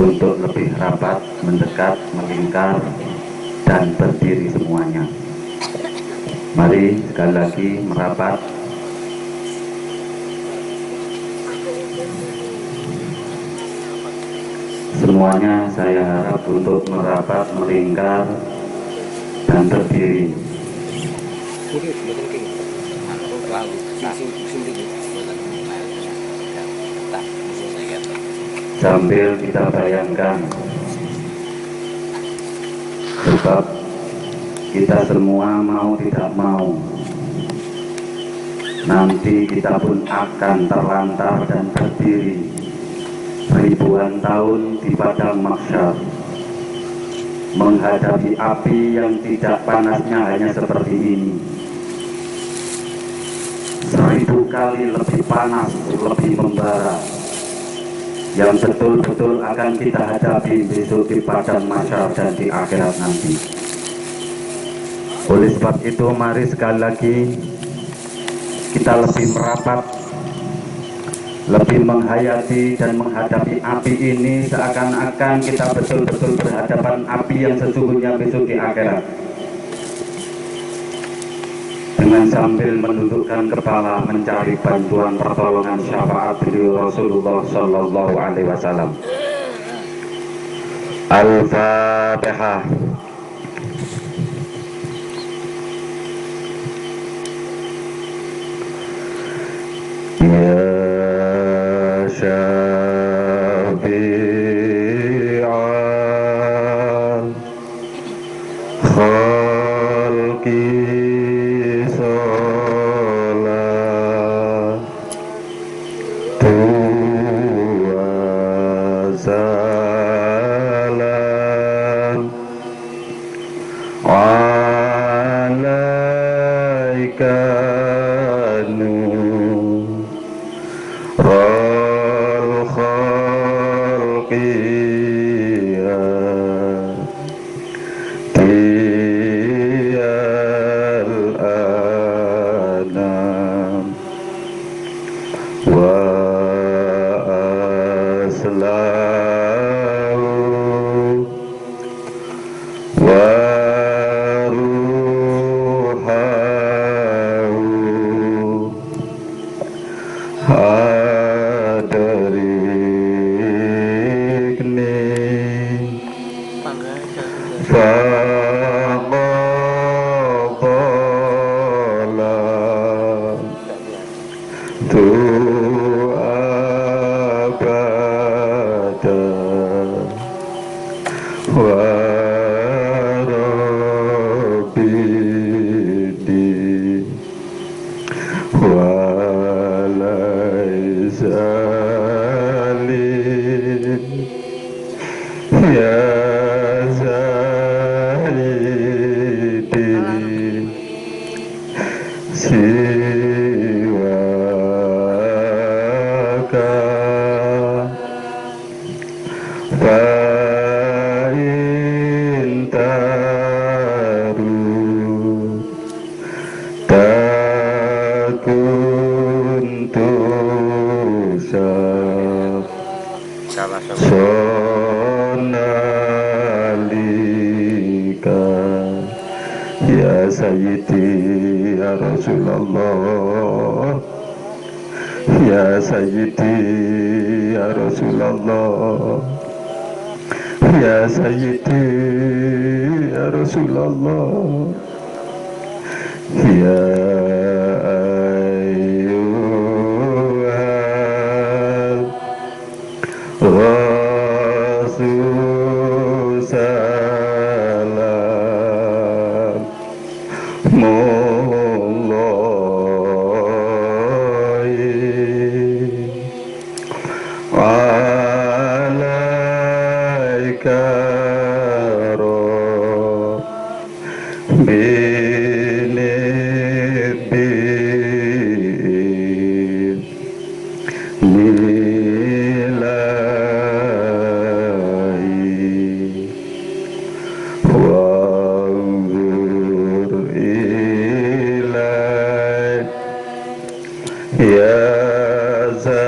untuk lebih rapat, mendekat, melingkar, dan berdiri semuanya. Mari sekali lagi merapat. Semuanya saya harap untuk merapat, melingkar, dan berdiri. Sambil kita bayangkan, sebab kita semua mau tidak mau, nanti kita pun akan terlantar dan berdiri ribuan tahun di padang mahsyar, menghadapi api yang tidak panasnya hanya seperti ini, 1000 kali lebih panas, lebih membara, yang betul-betul akan kita hadapi besok di padang mahsyar dan di akhirat nanti. Oleh sebab itu, mari sekali lagi kita lebih merapat, lebih menghayati dan menghadapi api ini seakan-akan kita betul-betul berhadapan api yang sesungguhnya besok di akhirat. Dengan sambil menundukkan kepala mencari bantuan pertolongan syafaat beliau Rasulullah Sallallahu Alaihi Wasallam. Al-Fatihah. Ya Syafi'al Khalqi Salatu wa salam alaika Rul khalqi diyal anam wa aslahu wa ruhahu hadirikni faqala tu abada wa rabbidi wa ya Zaidi siwaka fa intaru takuntu sonalika ya Sayyidi ya Rasulullah ya Sayyidi ya Rasulullah ya Sayyidi ya Rasulullah ya ayyuhal Rasul salam mullahi alaika Ya Zaidi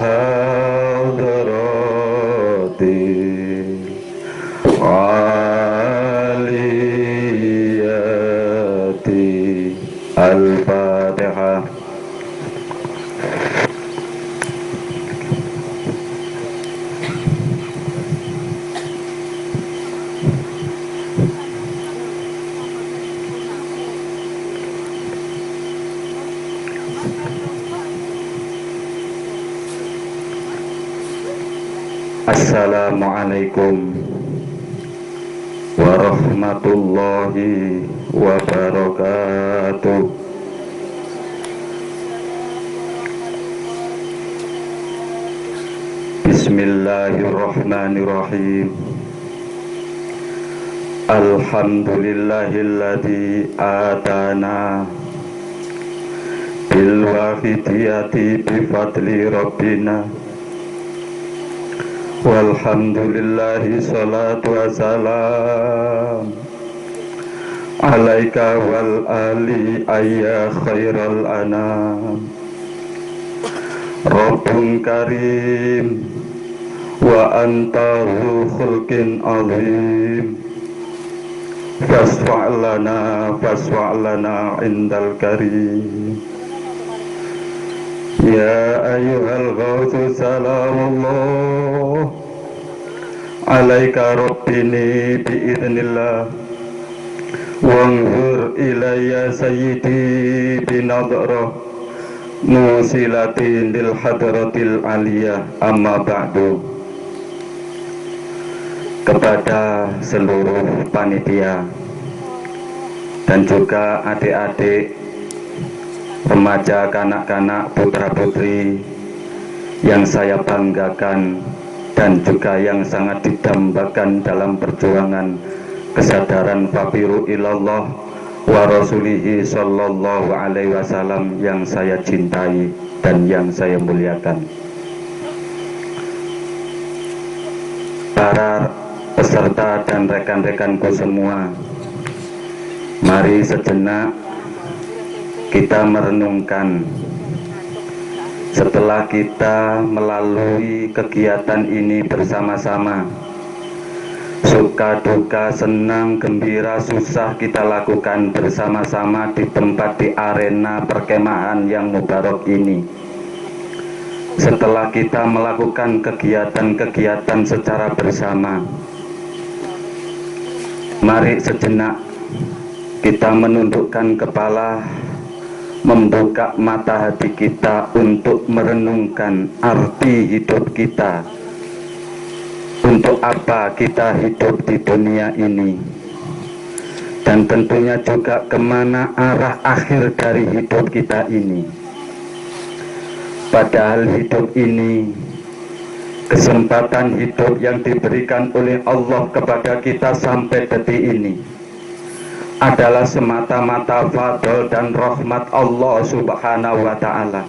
hadratil aliyati. Al-Fatihah. Assalamualaikum warahmatullahi wabarakatuh. Bismillahirrahmanirrahim. Alhamdulillahilladzi atana bil wafidiyati bi fadli rabbina. Walhamdulillahi salatu wassalam alaika wal ali ayya khairal anam. Rabbun karim wa anta zu khulqin azim. Fasfa'lana indal karim. Ya ayyuhal ghawthu salamullah alaika rabbini biidnillah. Wanghur ilayya sayyidi binadrah musilatin lil hadratil aliyah. Amma ba'du. Kepada seluruh panitia dan juga adik-adik, remaja, kanak-kanak, putra-putri yang saya banggakan dan juga yang sangat didambakan dalam perjuangan kesadaran fafiru ilallah wa rasulihi sallallahu alaihi wasallam yang saya cintai dan yang saya muliakan. Para peserta dan rekan-rekanku semua, mari sejenak kita merenungkan setelah kita melalui kegiatan ini bersama-sama. Suka duka, senang, gembira, susah kita lakukan bersama-sama di tempat, di arena perkemahan yang mubarak ini. Setelah kita melakukan kegiatan-kegiatan secara bersama, mari sejenak kita menundukkan kepala, membuka mata hati kita untuk merenungkan arti hidup kita. Untuk apa kita hidup di dunia ini, dan tentunya juga kemana arah akhir dari hidup kita ini. Padahal hidup ini, kesempatan hidup yang diberikan oleh Allah kepada kita sampai detik ini adalah semata-mata fadl dan rahmat Allah subhanahu wa ta'ala.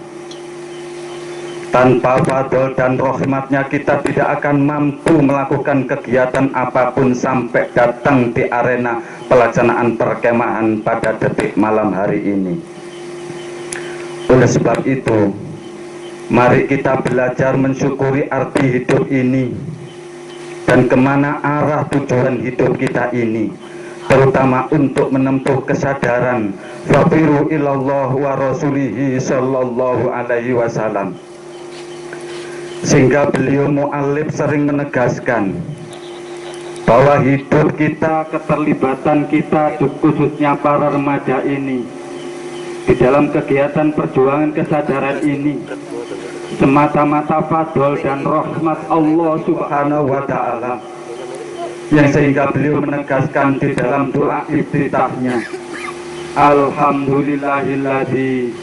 Tanpa fadl dan rahmatnya kita tidak akan mampu melakukan kegiatan apapun sampai datang di arena pelaksanaan perkemahan pada detik malam hari ini. Oleh sebab itu, mari kita belajar mensyukuri arti hidup ini dan kemana arah tujuan hidup kita ini, terutama untuk menempuh kesadaran fafiru ilallah wa rasulihi sallallahu alaihi wasallam. Sehingga beliau mu'alif sering menegaskan bahwa hidup kita, keterlibatan kita, khususnya para remaja ini di dalam kegiatan perjuangan kesadaran ini semata-mata fadl dan rahmat Allah subhanahu wa ta'ala, yang sehingga beliau menegaskan di dalam doa iftitahnya, alhamdulillahilladzi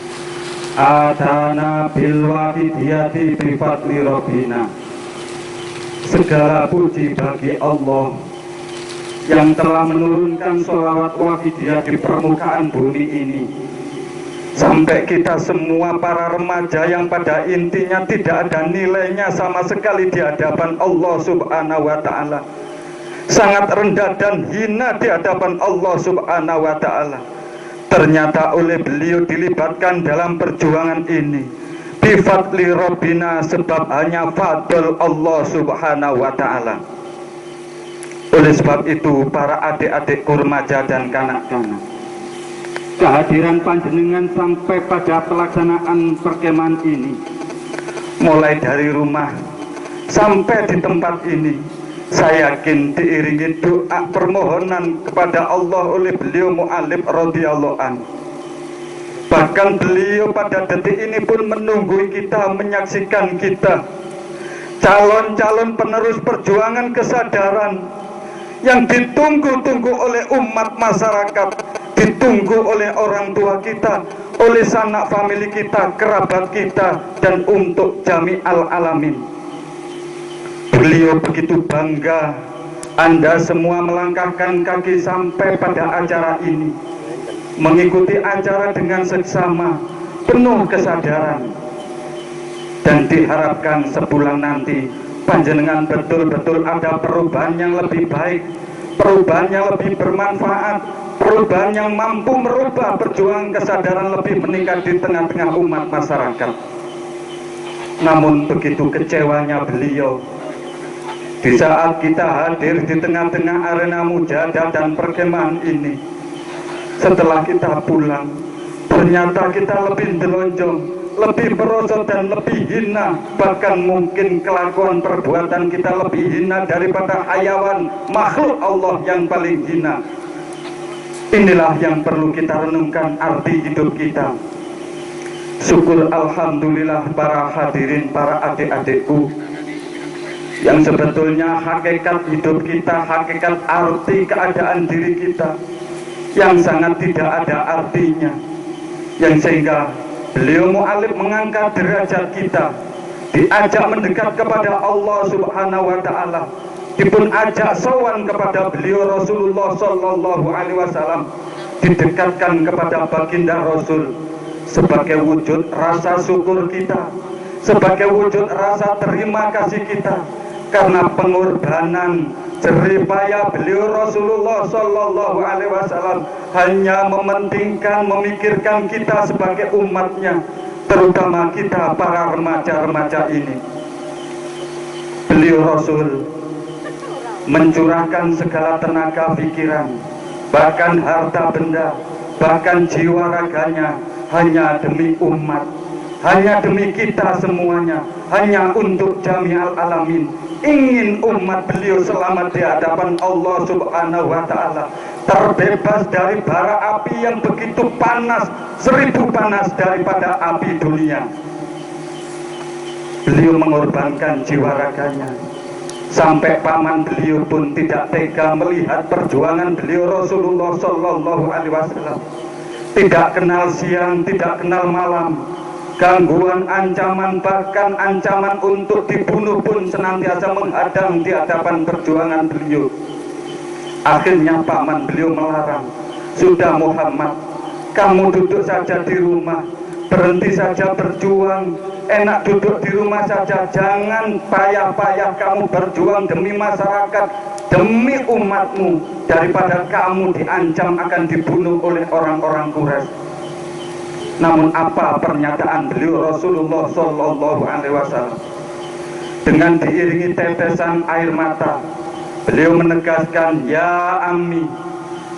atana bil wafidiyati bi fadli rabbina. Segala puji bagi Allah yang telah menurunkan sholawat wafidiyah di permukaan bumi ini, sampai kita semua para remaja yang pada intinya tidak ada nilainya sama sekali di hadapan Allah subhanahu wa ta'ala, sangat rendah dan hina di hadapan Allah subhanahu wa ta'ala. Ternyata oleh beliau dilibatkan dalam perjuangan ini, bifadli Rabbina, sebab hanya fadl Allah subhanahu wa ta'ala. Oleh sebab itu, para adik-adik remaja dan kanak-kanak, kehadiran panjenengan sampai pada pelaksanaan perkemahan ini, mulai dari rumah sampai di tempat ini, saya yakin diiringi doa permohonan kepada Allah oleh beliau mu'alif radhiyallahu anhu. Bahkan beliau pada detik ini pun menunggu kita, menyaksikan kita, calon-calon penerus perjuangan kesadaran yang ditunggu-tunggu oleh umat masyarakat, ditunggu oleh orang tua kita, oleh sanak famili kita, kerabat kita, dan untuk jami'al alamin. Beliau begitu bangga Anda semua melangkahkan kaki sampai pada acara ini, mengikuti acara dengan seksama, penuh kesadaran, dan diharapkan sebulan nanti panjenengan betul-betul ada perubahan yang lebih baik, perubahan yang lebih bermanfaat, perubahan yang mampu merubah perjuangan kesadaran lebih meningkat di tengah-tengah umat masyarakat. Namun begitu kecewanya beliau di saat kita hadir di tengah-tengah arena mujahadah dan perkemahan ini. Setelah kita pulang, ternyata kita lebih telonjong, lebih merosot dan lebih hina. Bahkan mungkin kelakuan perbuatan kita lebih hina daripada hayawan makhluk Allah yang paling hina. Inilah yang perlu kita renungkan arti hidup kita. Syukur alhamdulillah para hadirin, para adik-adikku, yang sebetulnya hakikat hidup kita, hakikat arti keadaan diri kita yang sangat tidak ada artinya, yang sehingga beliau mu'alif mengangkat derajat kita, diajak mendekat kepada Allah subhanahu wa ta'ala, dipun ajak sowan kepada beliau Rasulullah sallallahu alaihi wasallam, didekatkan kepada baginda Rasul sebagai wujud rasa syukur kita, sebagai wujud rasa terima kasih kita, karena pengorbanan jeripaya beliau Rasulullah sallallahu alaihi wasallam hanya mementingkan, memikirkan kita sebagai umatnya, terutama kita para remaja-remaja ini. Beliau Rasul mencurahkan segala tenaga pikiran, bahkan harta benda, bahkan jiwa raganya hanya demi umat, hanya demi kita semuanya, hanya untuk jami'al alamin. Ingin umat beliau selamat di hadapan Allah subhanahu wa ta'ala, terbebas dari bara api yang begitu panas, 1000 panas daripada api dunia. Beliau mengorbankan jiwa raganya, sampai paman beliau pun tidak tega melihat perjuangan beliau Rasulullah sallallahu alaihi wasallam. Tidak kenal siang, tidak kenal malam, gangguan, ancaman, bahkan ancaman untuk dibunuh pun senantiasa menghadang di hadapan perjuangan beliau. Akhirnya paman beliau melarang, "Sudah Muhammad, kamu duduk saja di rumah, berhenti saja berjuang, enak duduk di rumah saja, jangan payah-payah kamu berjuang demi masyarakat, demi umatmu, daripada kamu diancam akan dibunuh oleh orang-orang Quraisy." Namun apa pernyataan beliau Rasulullah sallallahu alaihi wasallam? Dengan diiringi tetesan air mata, beliau menegaskan, "Ya ammi,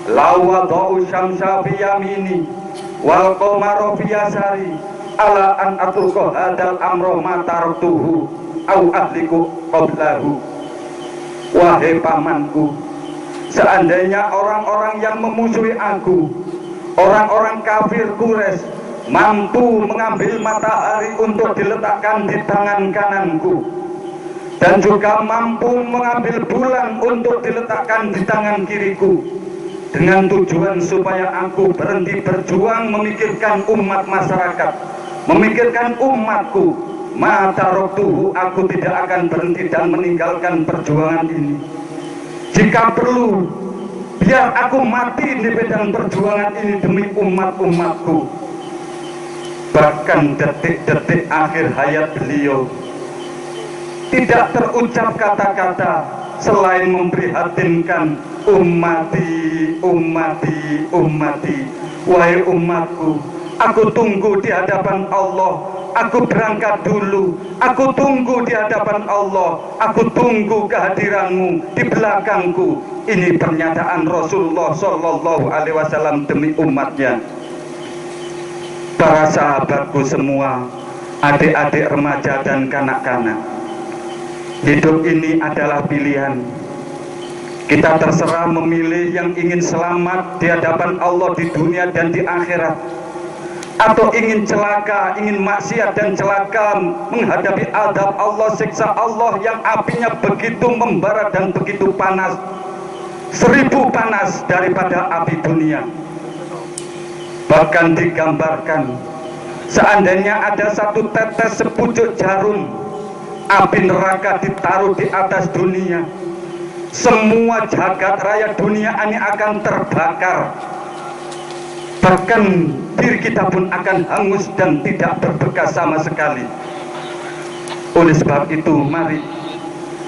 law wada'u syamsa fi yamini wal qamara fi yasari ala an atruqa hadal amra ma tartuhu au ahliku qablahu." Wahai pamanku, seandainya orang-orang yang memusuhi aku, orang-orang kafir Quraisy, mampu mengambil matahari untuk diletakkan di tangan kananku, dan juga mampu mengambil bulan untuk diletakkan di tangan kiriku, dengan tujuan supaya aku berhenti berjuang memikirkan umat masyarakat, memikirkan umatku, mata rohtuhu, aku tidak akan berhenti dan meninggalkan perjuangan ini. Jika perlu, biar aku mati di medan perjuangan ini demi umat-umatku. Bahkan detik-detik akhir hayat beliau tidak terucap kata-kata selain memprihatinkan, "Ummati, ummati, ummati." Wahai umatku, aku tunggu di hadapan Allah aku berangkat dulu, aku tunggu di hadapan Allah, aku tunggu kehadiranmu di belakangku. Ini pernyataan Rasulullah Shallallahu Alaihi Wasallam demi umatnya. Para sahabatku semua, adik-adik remaja dan kanak-kanak, hidup ini adalah pilihan. Kita terserah memilih yang ingin selamat di hadapan Allah di dunia dan di akhirat, atau ingin celaka, ingin maksiat dan celaka menghadapi azab Allah, siksa Allah yang apinya begitu membara dan begitu panas, 1000 panas daripada api dunia. Bahkan digambarkan, seandainya ada satu tetes sepucuk jarum api neraka ditaruh di atas dunia, semua jagat raya dunia ini akan terbakar. Bahkan diri kita pun akan hangus dan tidak berbekas sama sekali. Oleh sebab itu, mari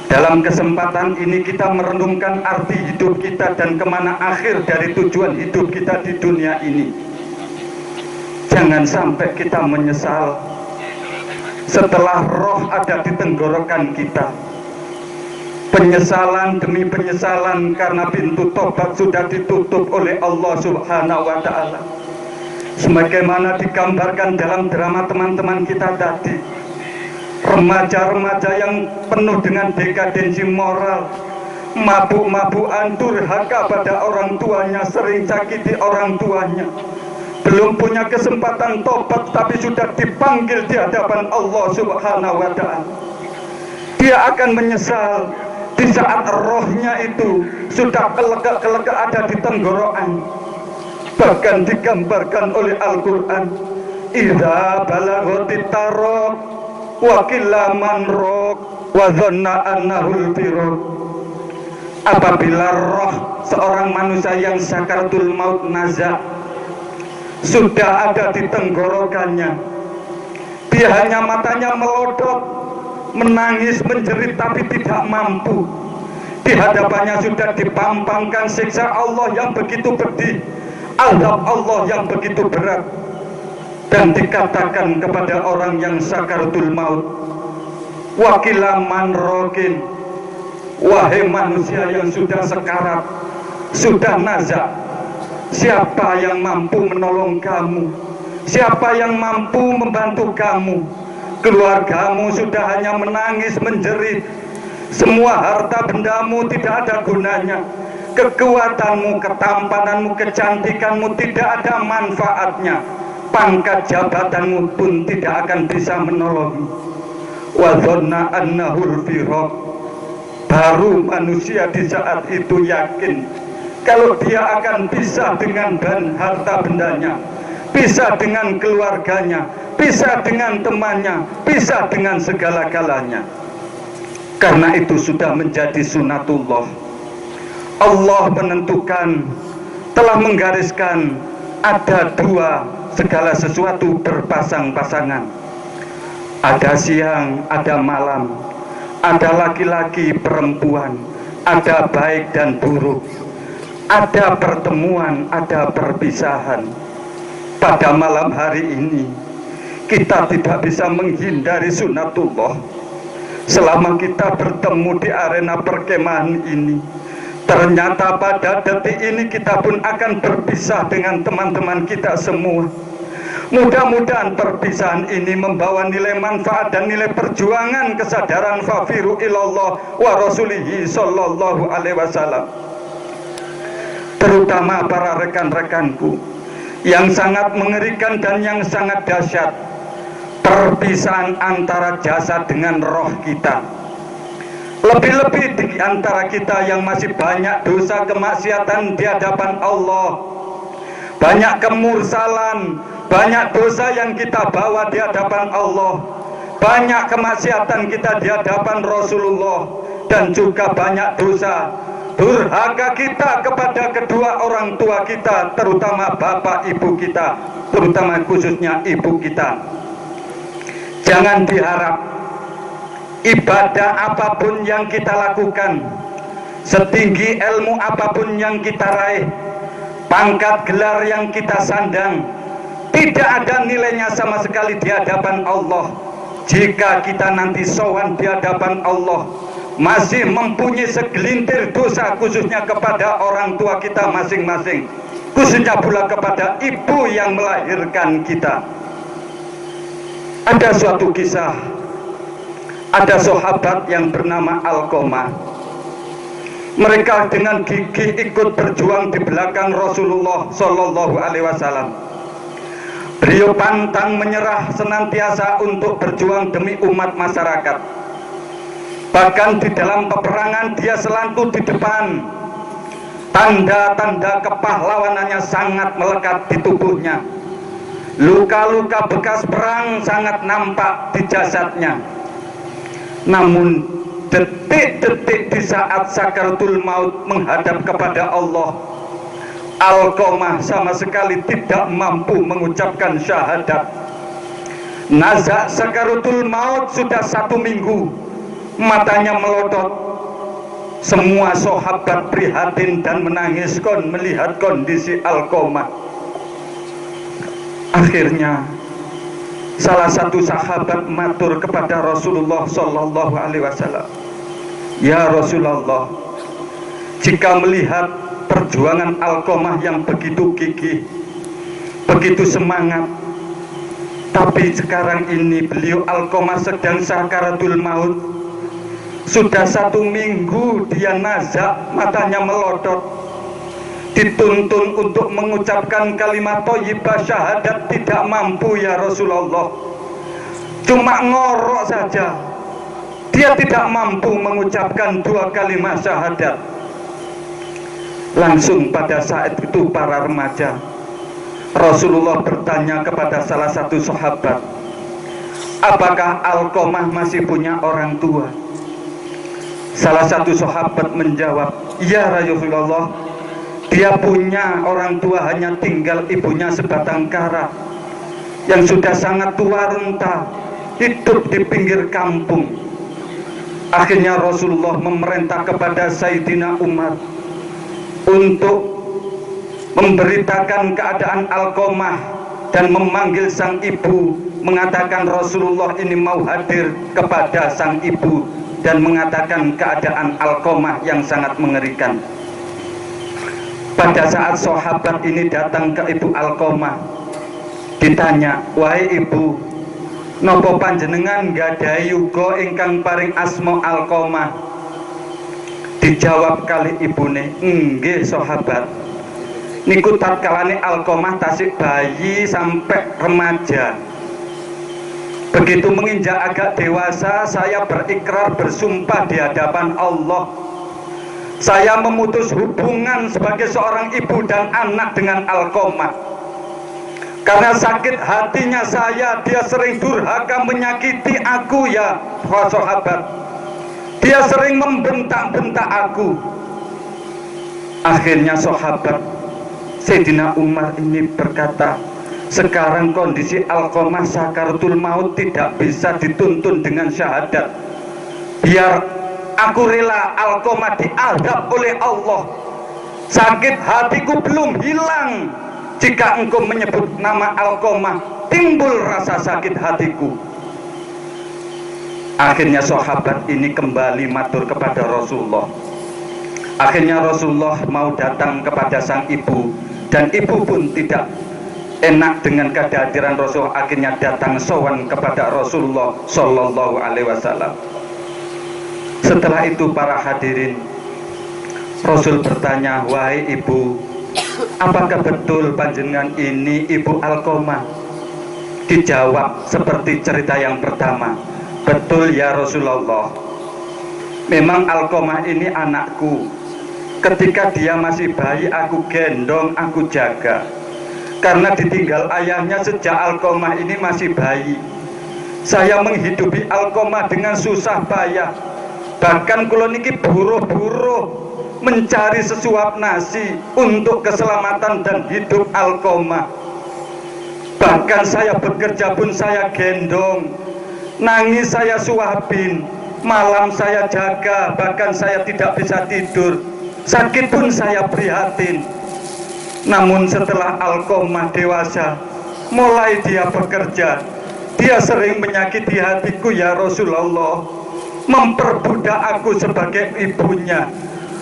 dalam kesempatan ini kita merenungkan arti hidup kita dan kemana akhir dari tujuan hidup kita di dunia ini. Jangan sampai kita menyesal setelah roh ada di tenggorokan kita. Penyesalan demi penyesalan karena pintu tobat sudah ditutup oleh Allah Subhanahu wa Ta'ala. Sebagaimana digambarkan dalam drama teman-teman kita tadi, remaja-remaja yang penuh dengan dekadensi moral, mabuk-mabukan, durhaka pada orang tuanya, sering sakiti orang tuanya, belum punya kesempatan tobat tapi sudah dipanggil di hadapan Allah Subhanahu wa Ta'ala. Dia akan menyesal di saat rohnya itu sudah kelegak-kelegak ada di tenggorokan. Bahkan digambarkan oleh Al-Quran, idza balaghatit taraq wa qilla man raq wa dhanna annahul firaq. Apabila roh seorang manusia yang sakaratul maut nazak sudah ada di tenggorokannya, dia hanya matanya melodot, menangis, menjerit tapi tidak mampu. Di hadapannya sudah dipampangkan siksa Allah yang begitu pedih, azab Allah yang begitu berat, dan dikatakan kepada orang yang sakaratul maut, wakila man rokin, wahai manusia yang sudah sekarat, sudah nazak, siapa yang mampu menolong kamu? Siapa yang mampu membantu kamu? Keluargamu sudah hanya menangis menjerit, semua harta bendamu tidak ada gunanya, kekuatanmu, ketampananmu, kecantikanmu tidak ada manfaatnya, pangkat jabatanmu pun tidak akan bisa menolong. Wa dhanna annahul firaq. Baru manusia di saat itu yakin kalau dia akan bisa dengan harta bendanya, bisa dengan keluarganya, bisa dengan temannya, bisa dengan segala-galanya. Karena itu sudah menjadi sunatullah. Allah menentukan, telah menggariskan ada dua, segala sesuatu berpasang-pasangan. Ada siang, ada malam, ada laki-laki, perempuan, ada baik dan buruk, ada pertemuan, ada perpisahan. Pada malam hari ini kita tidak bisa menghindari sunatullah. Selama kita bertemu di arena perkemahan ini, ternyata pada detik ini kita pun akan berpisah dengan teman-teman kita semua. Mudah-mudahan perpisahan ini membawa nilai manfaat dan nilai perjuangan kesadaran fafiru ilallah wa rasulihi sallallahu alaihi wasallam. Terutama para rekan-rekanku yang sangat mengerikan dan yang sangat dahsyat, perpisahan antara jasad dengan roh kita. Lebih-lebih di antara kita yang masih banyak dosa kemaksiatan di hadapan Allah, banyak kemursalan, banyak dosa yang kita bawa di hadapan Allah, banyak kemaksiatan kita di hadapan Rasulullah, dan juga banyak dosa durhaka kita kepada kedua orang tua kita, terutama bapak ibu kita, terutama khususnya ibu kita. Jangan diharap ibadah apapun yang kita lakukan, setinggi ilmu apapun yang kita raih, pangkat gelar yang kita sandang, tidak ada nilainya sama sekali di hadapan Allah. Jika kita nanti sowan di hadapan Allah, masih mempunyai segelintir dosa, khususnya kepada orang tua kita masing-masing, khususnya pula kepada ibu yang melahirkan kita. Ada suatu kisah, ada sahabat yang bernama Alqamah. Mereka dengan gigih ikut berjuang di belakang Rasulullah Shallallahu Alaihi Wasallam. Beliau pantang menyerah, senantiasa untuk berjuang demi umat masyarakat. Bahkan di dalam peperangan dia selalu di depan. Tanda-tanda kepahlawanannya sangat melekat di tubuhnya. Luka-luka bekas perang sangat nampak di jasadnya. Namun detik-detik di saat sakaratul maut menghadap kepada Allah, Alqamah sama sekali tidak mampu mengucapkan syahadat. Nazak sakaratul maut sudah 1 minggu, matanya melotot. Semua sahabat prihatin dan menangis melihat kondisi Alqamah. Akhirnya salah satu sahabat matur kepada Rasulullah Shallallahu Alaihi Wasallam, "Ya Rasulullah, jika melihat perjuangan Alqamah yang begitu gigih, begitu semangat, tapi sekarang ini beliau Alqamah sedang sakaratul maut, sudah 1 minggu dia nazak, matanya melotot, dituntun untuk mengucapkan kalimat thayyibah syahadat tidak mampu ya Rasulullah, cuma ngorok saja, dia tidak mampu mengucapkan 2 kalimat syahadat." Langsung pada saat itu para remaja, Rasulullah bertanya kepada salah satu sahabat, "Apakah Alqamah masih punya orang tua?" Salah satu sahabat menjawab, "Ya Rasulullah, dia punya orang tua, hanya tinggal ibunya sebatang kara yang sudah sangat tua renta, hidup di pinggir kampung." Akhirnya Rasulullah memerintah kepada Sayyidina Umar untuk memberitakan keadaan Alqamah dan memanggil sang ibu, mengatakan Rasulullah ini mau hadir kepada sang ibu dan mengatakan keadaan Alqamah yang sangat mengerikan. Pada saat sahabat ini datang ke ibu Alqamah, ditanya, "Wahai ibu, nopo panjenengan gadhahi yuga ingkang paring asma Alqamah?" Dijawab kali ibune, "Nggih sahabat, niku tatkalane Alqamah tasik bayi sampai remaja. Begitu menginjak agak dewasa, saya berikrar bersumpah di hadapan Allah, saya memutus hubungan sebagai seorang ibu dan anak dengan Alqamah. Karena sakit hatinya saya, dia sering durhaka menyakiti aku ya sahabat. Dia sering membentak-bentak aku." Akhirnya sahabat Sayyidina Umar ini berkata, "Sekarang kondisi Alqamah sakaratul maut tidak bisa dituntun dengan syahadat. Biar aku rela Alqamah diadab oleh Allah. Sakit hatiku belum hilang. Jika engkau menyebut nama Alqamah, timbul rasa sakit hatiku." Akhirnya sahabat ini kembali matur kepada Rasulullah. Akhirnya Rasulullah mau datang kepada sang ibu, dan ibu pun tidak enak dengan kehadiran Rasul. Akhirnya datang sowan kepada Rasulullah Shallallahu Alaihi Wasallam. Setelah itu para hadirin, Rasul bertanya, "Wahai ibu, apakah betul panjenengan ini ibu Alqamah?" Dijawab seperti cerita yang pertama, "Betul ya Rasulullah, memang Alqamah ini anakku. Ketika dia masih bayi aku gendong, aku jaga. Karena ditinggal ayahnya sejak Alqamah ini masih bayi. Saya menghidupi Alqamah dengan susah payah. Bahkan kula niki buruh-buruh mencari sesuap nasi untuk keselamatan dan hidup Alqamah. Bahkan saya bekerja pun saya gendong, nangis saya suapin, malam saya jaga, bahkan saya tidak bisa tidur, sakit pun saya prihatin. Namun setelah Alqamah dewasa, mulai dia bekerja, dia sering menyakiti hatiku ya Rasulullah, memperbudak aku sebagai ibunya.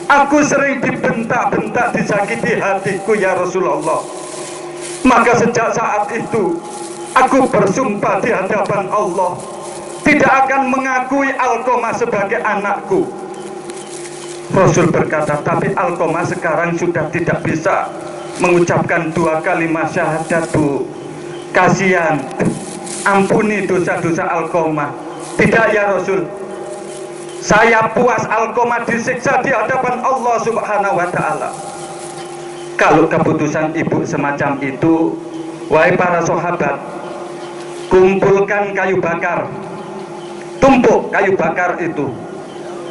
Aku sering dibentak-bentak, disakiti hatiku ya Rasulullah. Maka sejak saat itu aku bersumpah di hadapan Allah tidak akan mengakui Alqamah sebagai anakku. Rasul berkata, tapi Alqamah sekarang sudah tidak bisa mengucapkan 2 kalimat syahadat, Bu. Kasihan, ampuni dosa-dosa Alqamah. Tidak ya Rasul, saya puas Alqamah disiksa di hadapan Allah Subhanahu wa ta'ala. Kalau keputusan ibu semacam itu, wahai para sahabat, kumpulkan kayu bakar, tumpuk kayu bakar itu,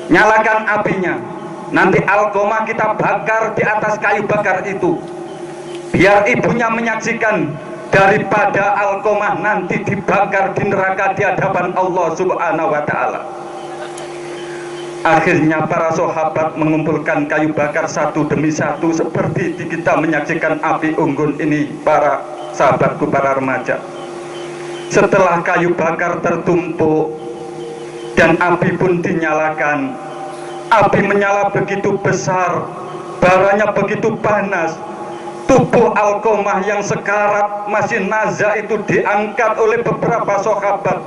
nyalakan apinya. Nanti Alqamah kita bakar di atas kayu bakar itu, biar ibunya menyaksikan daripada Alqamah nanti dibakar di neraka di hadapan Allah Subhanahu wa ta'ala. Akhirnya para sahabat mengumpulkan kayu bakar satu demi satu, seperti kita menyaksikan api unggun ini, para sahabatku, para remaja. Setelah kayu bakar tertumpuk dan api pun dinyalakan, api menyala begitu besar, baranya begitu panas. Tubuh Alqamah yang sekarat masih naza itu diangkat oleh beberapa sahabat.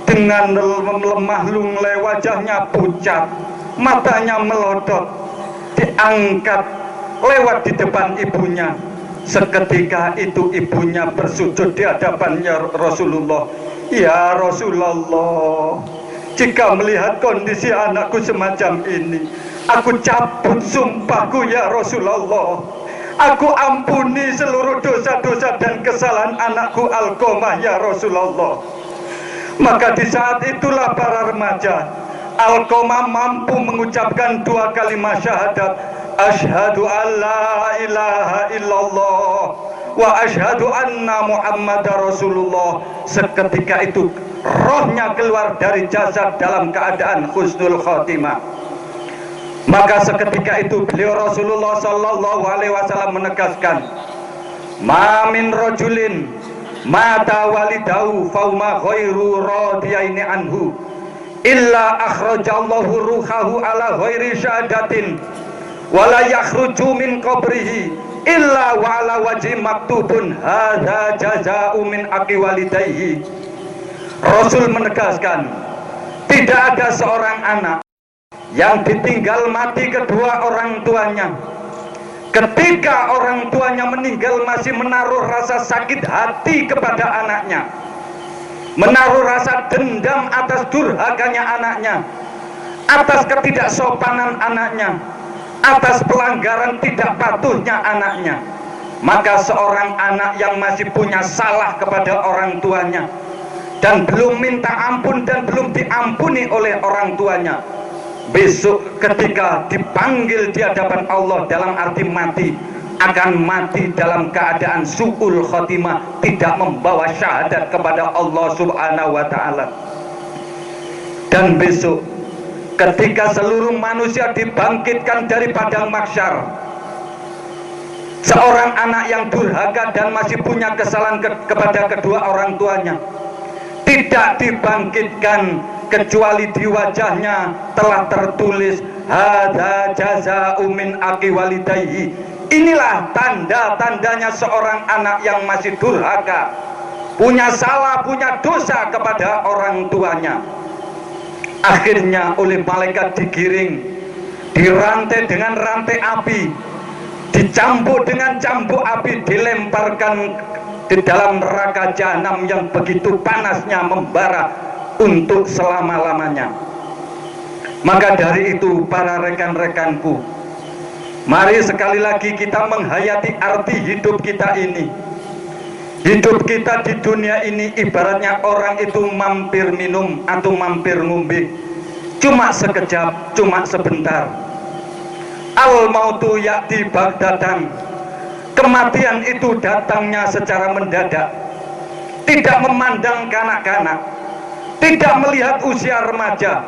Dengan lemah lunglai, wajahnya pucat, matanya melodot, diangkat lewat di depan ibunya. Seketika itu ibunya bersujud di hadapannya Rasulullah. Ya Rasulullah, jika melihat kondisi anakku semacam ini, aku cabut sumpahku ya Rasulullah. Aku ampuni seluruh dosa-dosa dan kesalahan anakku Alqamah ya Rasulullah. Maka di saat itulah para remaja, Alqamah mampu mengucapkan 2 kalimat syahadat, asyhadu an la ilaha illallah wa asyhadu anna muhammadar rasulullah. Seketika itu rohnya keluar dari jasad dalam keadaan husnul khotimah. Maka seketika itu beliau Rasulullah sallallahu alaihi wasallam menegaskan, ma min rajulin mata walidahu fauma ghairu radiyaini anhu illa akhrajallahu ruhahu ala ghairi syahadatin wala yakhruju min qabrihi illa wa ala wajhi maktubun hadza jazaa'u min aqi walidayhi. Rasul menegaskan, tidak ada seorang anak yang ditinggal mati kedua orang tuanya, ketika orang tuanya meninggal masih menaruh rasa sakit hati kepada anaknya, menaruh rasa dendam atas durhakanya anaknya, atas ketidaksopanan anaknya, atas pelanggaran tidak patuhnya anaknya. Maka seorang anak yang masih punya salah kepada orang tuanya dan belum minta ampun dan belum diampuni oleh orang tuanya, besok ketika dipanggil di hadapan Allah dalam arti mati, akan mati dalam keadaan su'ul khotimah, tidak membawa syahadat kepada Allah Subhanahu wa ta'ala. Dan besok ketika seluruh manusia dibangkitkan dari padang mahsyar, seorang anak yang durhaka dan masih punya kesalahan kepada kedua orang tuanya tidak dibangkitkan kecuali di wajahnya telah tertulis hadza jazaa'u min aqi walidayhi. Inilah tanda-tandanya seorang anak yang masih durhaka, punya salah, punya dosa kepada orang tuanya. Akhirnya oleh malaikat digiring, dirantai dengan rantai api, dicambuk dengan cambuk api, dilemparkan di dalam neraka jahanam yang begitu panasnya membara untuk selama-lamanya. Maka dari itu para rekan-rekanku, mari sekali lagi kita menghayati arti hidup kita ini. Hidup kita di dunia ini ibaratnya orang itu mampir minum atau mampir ngombe, cuma sekejap, cuma sebentar. Al mautu ya'ti baghdatan, kematian itu datangnya secara mendadak, tidak memandang kanak-kanak, tidak melihat usia remaja,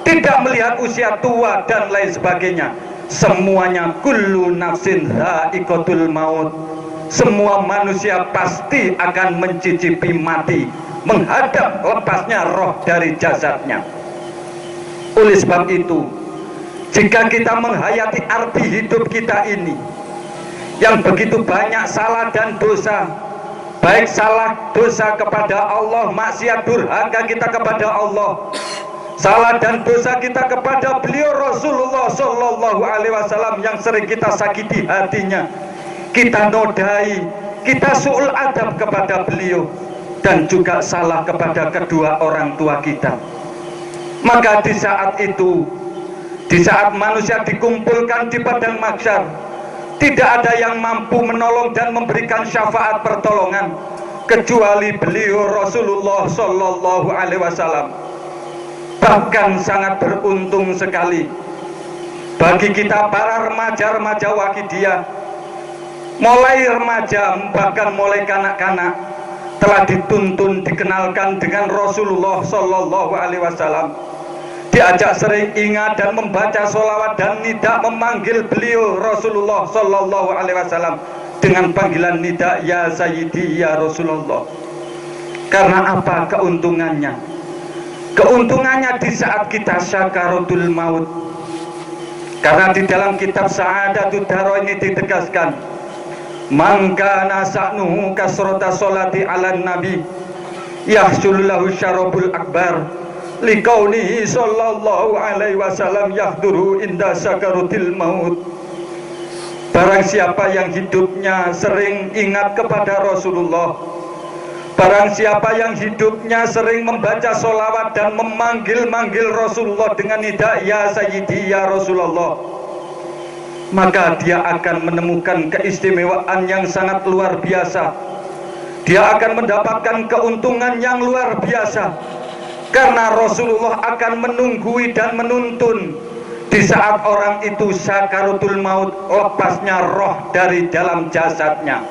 tidak melihat usia tua dan lain sebagainya. Semuanya kullu nafsin dha'iqatul maut. semua manusia pasti akan mencicipi mati, menghadap lepasnya roh dari jasadnya. Oleh sebab itu, jika kita menghayati arti hidup kita ini yang begitu banyak salah dan dosa, baik salah dosa kepada Allah, maksiat durhaka kita kepada Allah, salah dan dosa kita kepada beliau Rasulullah Shallallahu Alaihi Wasallam yang sering kita sakiti hatinya, kita nodai, kita su'ul adab kepada beliau, dan juga salah kepada kedua orang tua kita. Maka di saat itu, di saat manusia dikumpulkan di padang mahsyar, tidak ada yang mampu menolong dan memberikan syafaat pertolongan kecuali beliau Rasulullah Shallallahu Alaihi Wasallam. Bahkan sangat beruntung sekali bagi kita para remaja-remaja Waqidiyah, mulai remaja bahkan mulai kanak-kanak telah dituntun dikenalkan dengan Rasulullah Shallallahu Alaihi Wasallam, diajak sering ingat dan membaca sholawat dan nida memanggil beliau Rasulullah Shallallahu Alaihi Wasallam dengan panggilan nida, ya Sayyidi, ya Rasulullah. Karena apa keuntungannya? Keuntungannya di saat kita syakaratul maut. Karena di dalam kitab Sa'adatud Darain ini ditegaskan, man kana sa'nuhu kasrata sholati 'alan nabi yahsul lahu syarabul akbar liqaunihi sallallahu alaihi wasallam yahduru inda sakaratil maut. Barang siapa yang hidupnya sering ingat kepada Rasulullah, barang siapa yang hidupnya sering membaca sholawat dan memanggil-manggil Rasulullah dengan nida, ya Sayyidi, ya Rasulullah, maka dia akan menemukan keistimewaan yang sangat luar biasa. Dia akan mendapatkan keuntungan yang luar biasa, karena Rasulullah akan menunggui dan menuntun di saat orang itu sakaratul maut, lepasnya roh dari dalam jasadnya.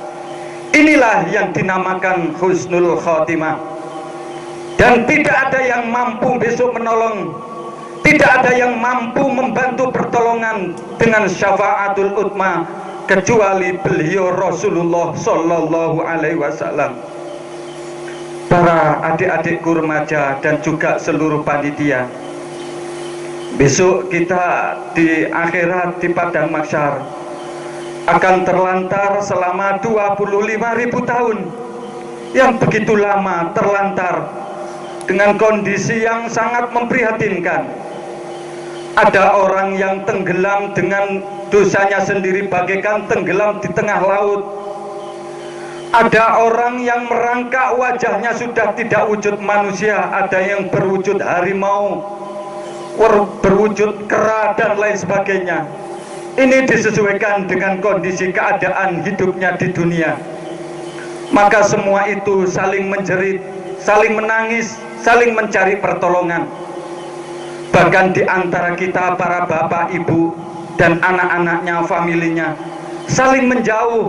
Inilah yang dinamakan husnul khotimah. Dan tidak ada yang mampu besok menolong, tidak ada yang mampu membantu pertolongan dengan syafaatul utma kecuali beliau Rasulullah Shallallahu Alaihi Wasallam. Para adik-adikku remaja dan juga seluruh panitia, besok kita di akhirat di padang mahsyar akan terlantar selama 25.000 tahun, yang begitu lama terlantar dengan kondisi yang sangat memprihatinkan. Ada orang yang tenggelam dengan dosanya sendiri bagaikan tenggelam di tengah laut. Ada orang yang merangkak wajahnya sudah tidak wujud manusia, ada yang berwujud harimau, berwujud kera dan lain sebagainya. Ini disesuaikan dengan kondisi keadaan hidupnya di dunia. Maka semua itu saling menjerit, saling menangis, saling mencari pertolongan. Bahkan di antara kita para bapak, ibu, dan anak-anaknya, familinya saling menjauh,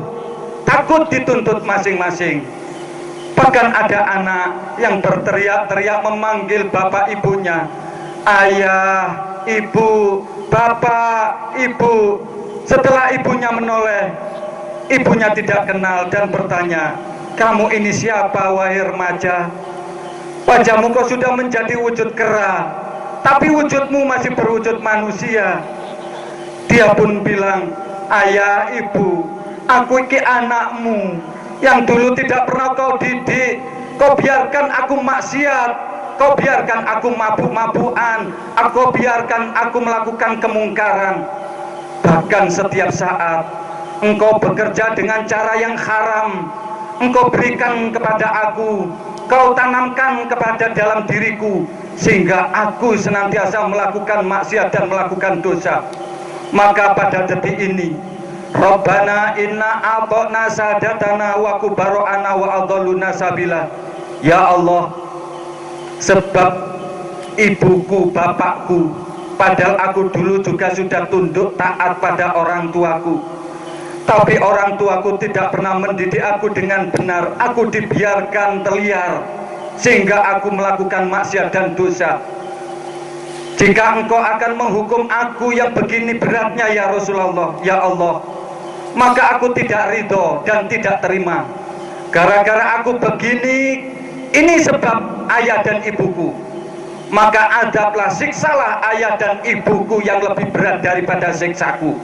takut dituntut masing-masing. Bahkan ada anak yang berteriak-teriak memanggil bapak ibunya, ayah, ibu, bapak, ibu. Setelah ibunya menoleh, ibunya tidak kenal dan bertanya, kamu ini siapa wahai remaja? Wajahmu kok sudah menjadi wujud kera, tapi wujudmu masih berwujud manusia. Dia pun bilang, ayah, ibu, aku iki anakmu yang dulu tidak pernah kau didik. Kau biarkan aku maksiat, kau biarkan aku mabuk-mabukan, kau biarkan aku melakukan kemungkaran. Bahkan setiap saat engkau bekerja dengan cara yang haram, engkau berikan kepada aku, kau tanamkan kepada dalam diriku, sehingga aku senantiasa melakukan maksiat dan melakukan dosa. Maka pada detik ini, Rabbana inna a'ta'na sadatana wa kubara'ana wa adalluna sabila. Ya Allah, sebab ibuku, bapakku, padahal aku dulu juga sudah tunduk taat pada orang tuaku, tapi orang tuaku tidak pernah mendidik aku dengan benar. Aku dibiarkan terliar sehingga aku melakukan maksiat dan dosa. Jika engkau akan menghukum aku yang begini beratnya ya Rasulullah, ya Allah, maka aku tidak ridho dan tidak terima. Gara-gara aku begini, ini sebab ayah dan ibuku, maka adablah, siksalah ayah dan ibuku yang lebih berat daripada siksaku.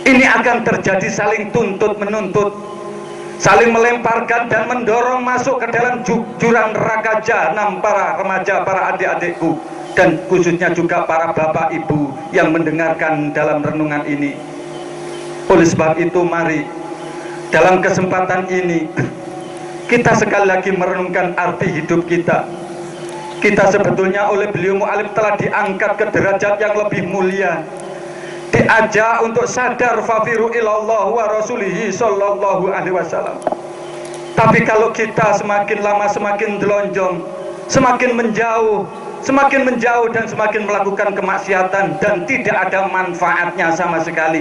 Ini akan terjadi saling tuntut menuntut, saling melemparkan dan mendorong masuk ke dalam jurang neraka jahanam para remaja, para adik-adikku, dan khususnya juga para bapak ibu yang mendengarkan dalam renungan ini. Oleh sebab itu, mari dalam kesempatan ini kita sekali lagi merenungkan arti hidup kita. Kita sebetulnya oleh beliau mu'alif telah diangkat ke derajat yang lebih mulia, diajak untuk sadar fafiru ilallah wa rasulihi sallallahu alaihi wasallam. Tapi kalau kita semakin lama semakin delonjong, semakin menjauh dan semakin melakukan kemaksiatan dan tidak ada manfaatnya sama sekali,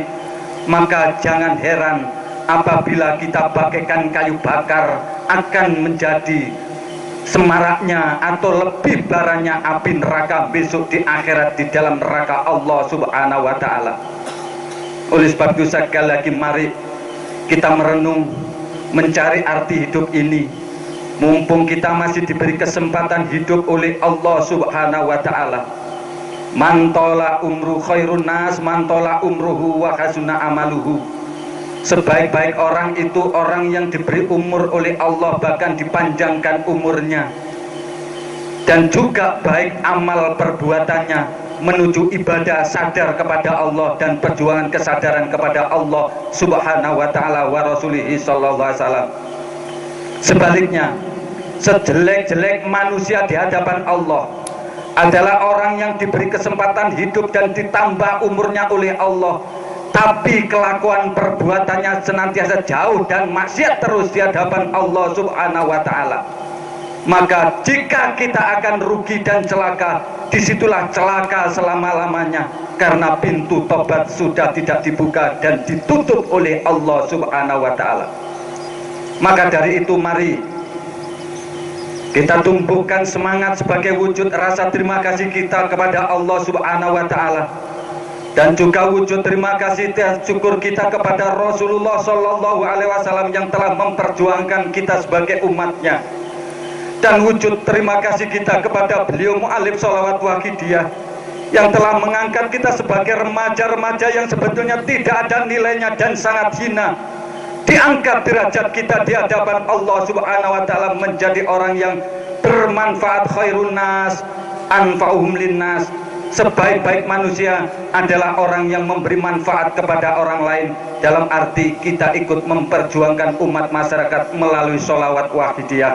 maka jangan heran apabila kita bagaikan kayu bakar akan menjadi semaraknya atau lebih baranya api neraka besok di akhirat, di dalam neraka Allah subhanahu wa ta'ala. Oleh sebab itu sekali lagi mari kita merenung, mencari arti hidup ini. Mumpung kita masih diberi kesempatan hidup oleh Allah subhanahu wa ta'ala. Mantola umru khairun nas, mantola umruhu wa khasuna amaluhu. Sebaik-baik orang itu orang yang diberi umur oleh Allah, bahkan dipanjangkan umurnya, dan juga baik amal perbuatannya menuju ibadah, sadar kepada Allah dan perjuangan kesadaran kepada Allah subhanahu wa ta'ala wa rasulihi sallallahu alaihi wasallam. Sebaliknya, sejelek-jelek manusia di hadapan Allah adalah orang yang diberi kesempatan hidup dan ditambah umurnya oleh Allah, tapi kelakuan perbuatannya senantiasa jauh dan maksiat terus di hadapan Allah subhanahu wa ta'ala. Maka jika kita akan rugi dan celaka, disitulah celaka selama-lamanya, karena pintu tobat sudah tidak dibuka dan ditutup oleh Allah subhanahu wa ta'ala. Maka dari itu mari kita tumbuhkan semangat sebagai wujud rasa terima kasih kita kepada Allah subhanahu wa ta'ala, dan juga wujud terima kasih dan syukur kita kepada Rasulullah sallallahu alaihi wasallam yang telah memperjuangkan kita sebagai umatnya, dan wujud terima kasih kita kepada beliau mu'alif sholawat waqidiyah yang telah mengangkat kita sebagai remaja-remaja yang sebetulnya tidak ada nilainya dan sangat hina, diangkat derajat kita di hadapan Allah subhanahu wa ta'ala menjadi orang yang bermanfaat. Khairun nas anfa'uhum linnas. Sebaik-baik manusia adalah orang yang memberi manfaat kepada orang lain, dalam arti kita ikut memperjuangkan umat masyarakat melalui sholawat waqidiyah.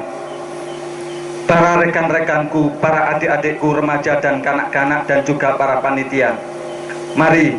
Para rekan-rekanku, para adik-adikku remaja dan kanak-kanak, dan juga para panitia, mari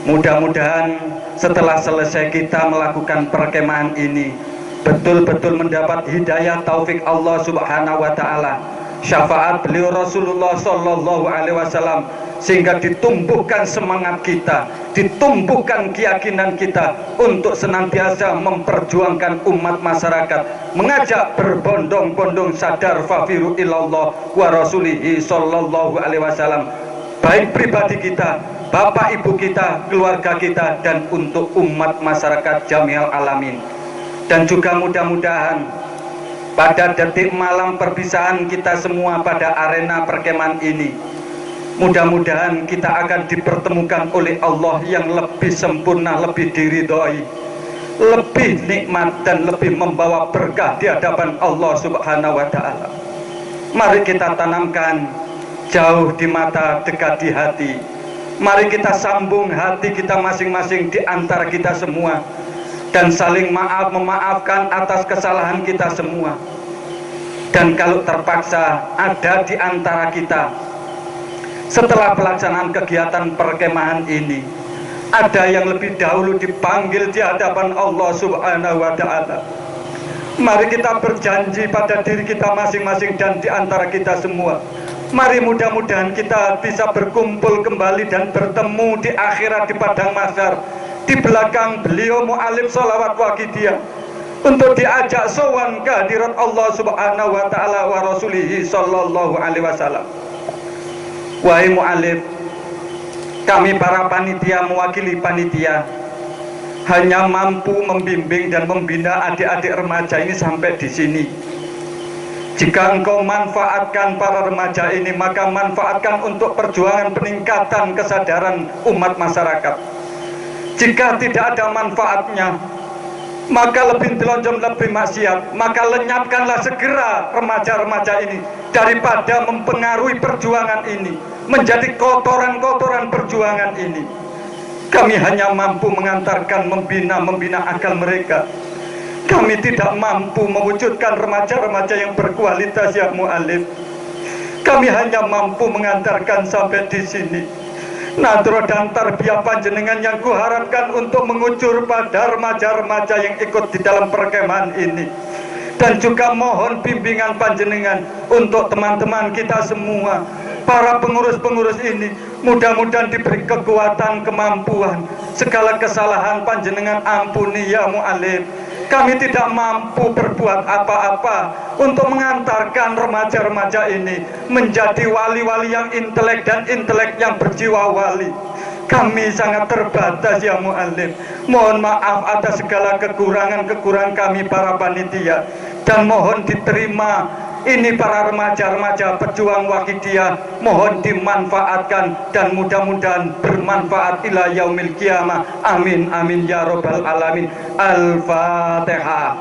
mudah-mudahan setelah selesai kita melakukan perkemahan ini, betul-betul mendapat hidayah taufik Allah subhanahu wa ta'ala, syafaat beliau Rasulullah sallallahu alaihi wasallam, sehingga ditumbuhkan semangat kita, ditumbuhkan keyakinan kita untuk senantiasa memperjuangkan umat masyarakat, mengajak berbondong-bondong sadar fafiru ilallah wa rasulihi sallallahu alaihi wasallam, baik pribadi kita, bapak ibu kita, keluarga kita, dan untuk umat masyarakat jami'al alamin. Dan juga mudah-mudahan pada detik malam perpisahan kita semua pada arena perkemahan ini, mudah-mudahan kita akan dipertemukan oleh Allah yang lebih sempurna, lebih diridhoi, lebih nikmat, dan lebih membawa berkah di hadapan Allah subhanahu wa ta'ala. Mari kita tanamkan jauh di mata, dekat di hati. Mari kita sambung hati kita masing-masing di antara kita semua, dan saling memaafkan atas kesalahan kita semua. Dan kalau terpaksa ada di antara kita, setelah pelaksanaan kegiatan perkemahan ini, ada yang lebih dahulu dipanggil di hadapan Allah subhanahu wa ta'ala, mari kita berjanji pada diri kita masing-masing dan di antara kita semua, mari mudah-mudahan kita bisa berkumpul kembali dan bertemu di akhirat, di padang mahsyar, di belakang beliau mu'alif sholawat waqidiyah, untuk diajak sowan kehadirat Allah subhanahu wa ta'ala wa rasulihi sallallahu alaihi wasallam. Wahai mu'alif, kami para panitia mewakili panitia hanya mampu membimbing dan membina adik-adik remaja ini sampai di sini. Jika engkau manfaatkan para remaja ini, maka manfaatkan untuk perjuangan peningkatan kesadaran umat masyarakat. Jika tidak ada manfaatnya, maka lebih telonjom, lebih maksiat, maka lenyapkanlah segera remaja-remaja ini daripada mempengaruhi perjuangan ini, menjadi kotoran-kotoran perjuangan ini. Kami hanya mampu mengantarkan, membina akal mereka. Kami tidak mampu mewujudkan remaja-remaja yang berkualitas, ya Mu'alim. Kami hanya mampu mengantarkan sampai di sini. Nadro dan tarbiyah panjenengan yang kuharapkan untuk mengucur pada remaja-remaja yang ikut di dalam perkemahan ini. Dan juga mohon bimbingan panjenengan untuk teman-teman kita semua, para pengurus-pengurus ini, mudah-mudahan diberi kekuatan, kemampuan. Segala kesalahan panjenengan ampuni, ya Mu'alim. Kami tidak mampu berbuat apa-apa untuk mengantarkan remaja-remaja ini menjadi wali-wali yang intelek dan intelek yang berjiwa wali. Kami sangat terbatas, ya Mu'alim. Mohon maaf atas segala kekurangan-kekurangan kami para panitia, dan mohon diterima ini para remaja-remaja pejuang Wahidiyah, mohon dimanfaatkan dan mudah-mudahan bermanfaat ila yaumil qiyamah. Amin amin ya rabbal alamin. Al-Fatihah.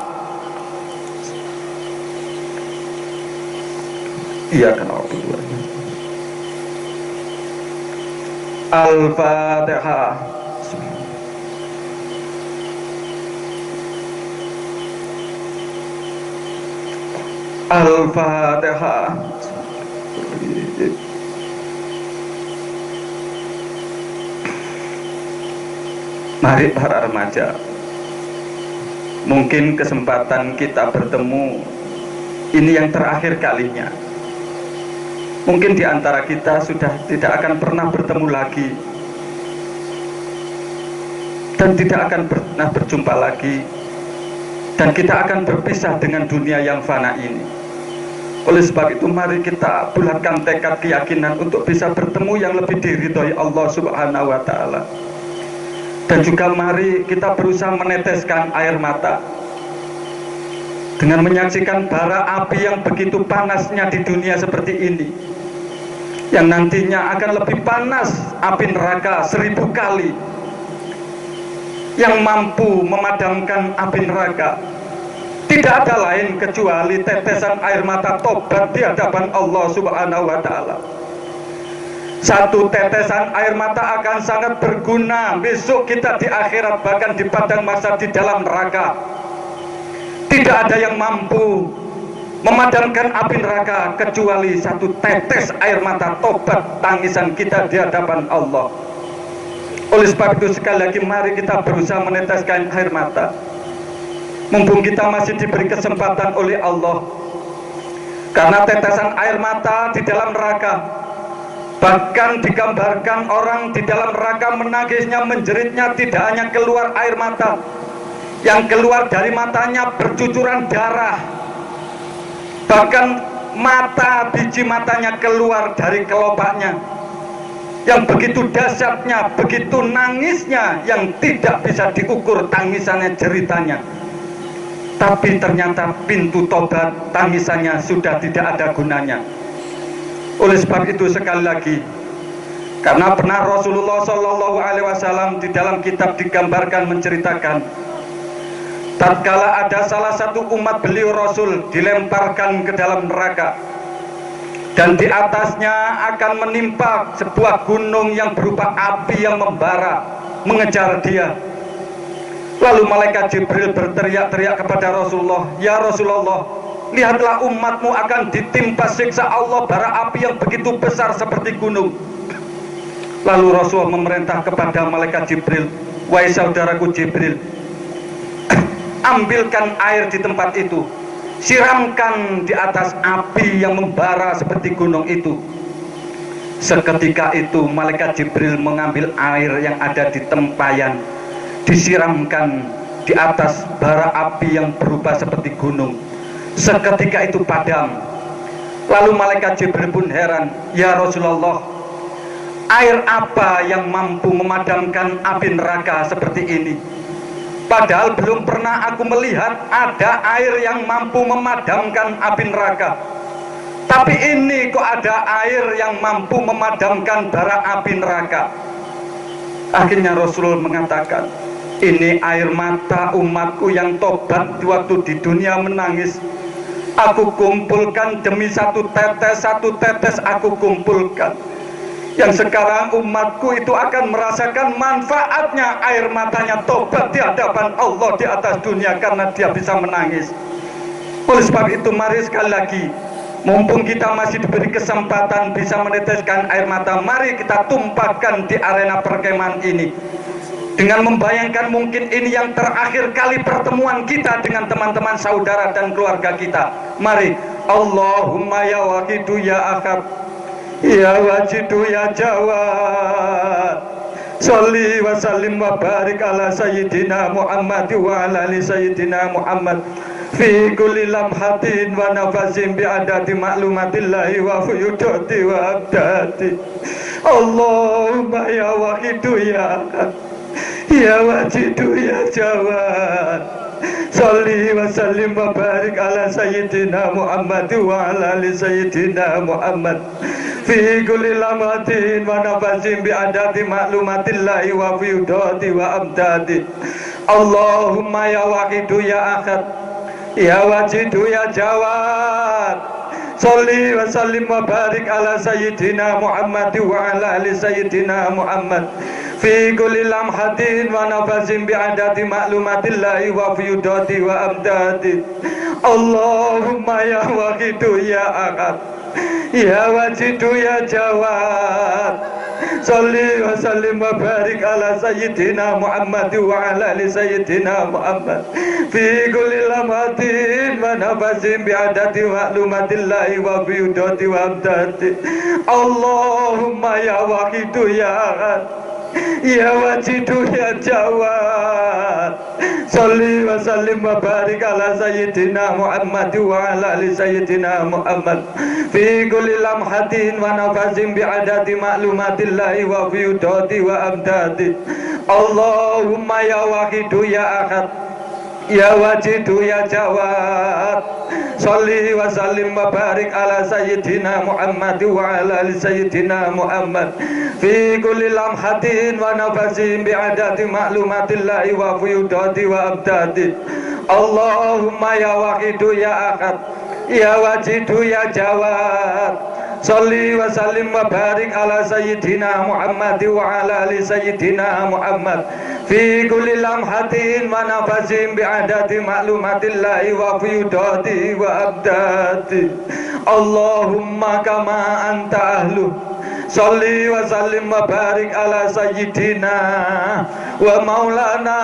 Iya kan Al-Fatihah. Al-Fatihah. Mari para remaja, mungkin kesempatan kita bertemu ini yang terakhir kalinya. Mungkin di antara kita sudah tidak akan pernah bertemu lagi, dan tidak akan pernah berjumpa lagi, dan kita akan berpisah dengan dunia yang fana ini. Oleh sebab itu, mari kita bulatkan tekad keyakinan untuk bisa bertemu yang lebih diridhoi Allah Subhanahu wa Ta'ala. Dan juga mari kita berusaha meneteskan air mata dengan menyaksikan bara api yang begitu panasnya di dunia seperti ini, yang nantinya akan lebih panas api neraka 1000 kali. Yang mampu memadamkan api neraka tidak ada lain kecuali tetesan air mata tobat di hadapan Allah Subhanahu wa Ta'ala. Satu tetesan air mata akan sangat berguna besok kita di akhirat, bahkan di padang mahsyar di dalam neraka. Tidak ada yang mampu memadamkan api neraka kecuali satu tetes air mata tobat tangisan kita di hadapan Allah. Oleh sebab itu, sekali lagi mari kita berusaha meneteskan air mata, mumpung kita masih diberi kesempatan oleh Allah. Karena tetesan air mata di dalam neraka, bahkan digambarkan orang di dalam neraka menangisnya, menjeritnya, tidak hanya keluar air mata, yang keluar dari matanya bercucuran darah. Bahkan mata, biji matanya keluar dari kelopaknya, yang begitu dahsyatnya, begitu nangisnya, yang tidak bisa diukur tangisannya, jeritanya. Tapi ternyata pintu tobat tangisannya sudah tidak ada gunanya. Oleh sebab itu, sekali lagi, karena pernah Rasulullah Shallallahu Alaihi Wasallam di dalam kitab digambarkan menceritakan, tatkala ada salah satu umat beliau Rasul dilemparkan ke dalam neraka, dan di atasnya akan menimpa sebuah gunung yang berupa api yang membara mengejar dia. Lalu malaikat Jibril berteriak-teriak kepada Rasulullah, "Ya Rasulullah, lihatlah umatmu akan ditimpa siksa Allah bara api yang begitu besar seperti gunung." Lalu Rasulullah memerintah kepada malaikat Jibril, "Wahai saudaraku Jibril, ambilkan air di tempat itu, siramkan di atas api yang membara seperti gunung itu." Seketika itu malaikat Jibril mengambil air yang ada di tempayan, disiramkan di atas bara api yang berupa seperti gunung. Seketika itu padam. Lalu malaikat Jibril pun heran, "Ya Rasulullah, air apa yang mampu memadamkan api neraka seperti ini?" Padahal belum pernah aku melihat ada air yang mampu memadamkan api neraka. Tapi ini kok ada air yang mampu memadamkan bara api neraka. Akhirnya Rasul mengatakan, ini air mata umatku yang tobat waktu di dunia menangis. Aku kumpulkan demi satu tetes aku kumpulkan. Yang sekarang umatku itu akan merasakan manfaatnya air matanya tobat di hadapan Allah di atas dunia karena dia bisa menangis. Oleh sebab itu mari sekali lagi, mumpung kita masih diberi kesempatan bisa meneteskan air mata, mari kita tumpahkan di arena perkemahan ini. Dengan membayangkan mungkin ini yang terakhir kali pertemuan kita dengan teman-teman saudara dan keluarga kita. Mari, Allahumma ya wahidu ya ahad, ya wajidu ya jawad, sholli wa sallim wa barik ala sayyidina Muhammad wa ala ali sayyidina Muhammad fi kulli lamhatin wa nafasin bi adadi maklumatillahi wa fuyudati wa abdati. Allahumma ya wahidu ya ahad, ya wajidu ya jawad, sholli wa sallim wa barik ala sayyidina Muhammad wa ala ali sayyidina Muhammad fi kulli lamatin wa nafasin bi adadi maklumatillahi wa fiyudati wa amdadi. Allahumma ya wahidu ya ahad, ya wajidu ya jawad, sholli wa sallim wa barik ala sayyidina Muhammad wa ala ali sayyidina Muhammad fi kulli lamhatin wa nafasin bi adadi maklumatillahi wa fiyudati wa amdadi. Allahumma ya wahidu ya ahad, ya wajidu ya jawad, sholli wa sallim wa barik ala sayyidina Muhammad wa ala ali sayyidina Muhammad fi kulli lamhatin wa nafasin bi adadi maklumatillahi wa fiyudati wa amdadi. Allahumma ya wahidu ya ahad, ya wajidu ya jawad, sholli wa sallim wa barik ala sayyidina Muhammad wa ala ali sayyidina Muhammad fi kulli lamhatin wa nafasin bi adadi maklumatillahi wa fiyudati wa amdadi. Allahumma ya wahidu ya ahad, ya wajidu ya jawad, sholli wa sallim wa barik ala sayyidina Muhammad wa ala ali sayyidina Muhammad fi kulli lamhatin wa nafasin bi adadi maklumatillahi wa fiyudati wa abdadi. Allahumma ya wahidu ya ahad, ya wajidu ya jawad, sholli wa sallim wa barik ala sayyidina Muhammad wa ala ali sayyidina Muhammad fi kulli lamhatin wa nafasin bi adadi maklumatillahi wa fiyudati wa abdati. Allahumma kama anta ahlu, sholli wa sallim wa barik ala sayyidina wa maulana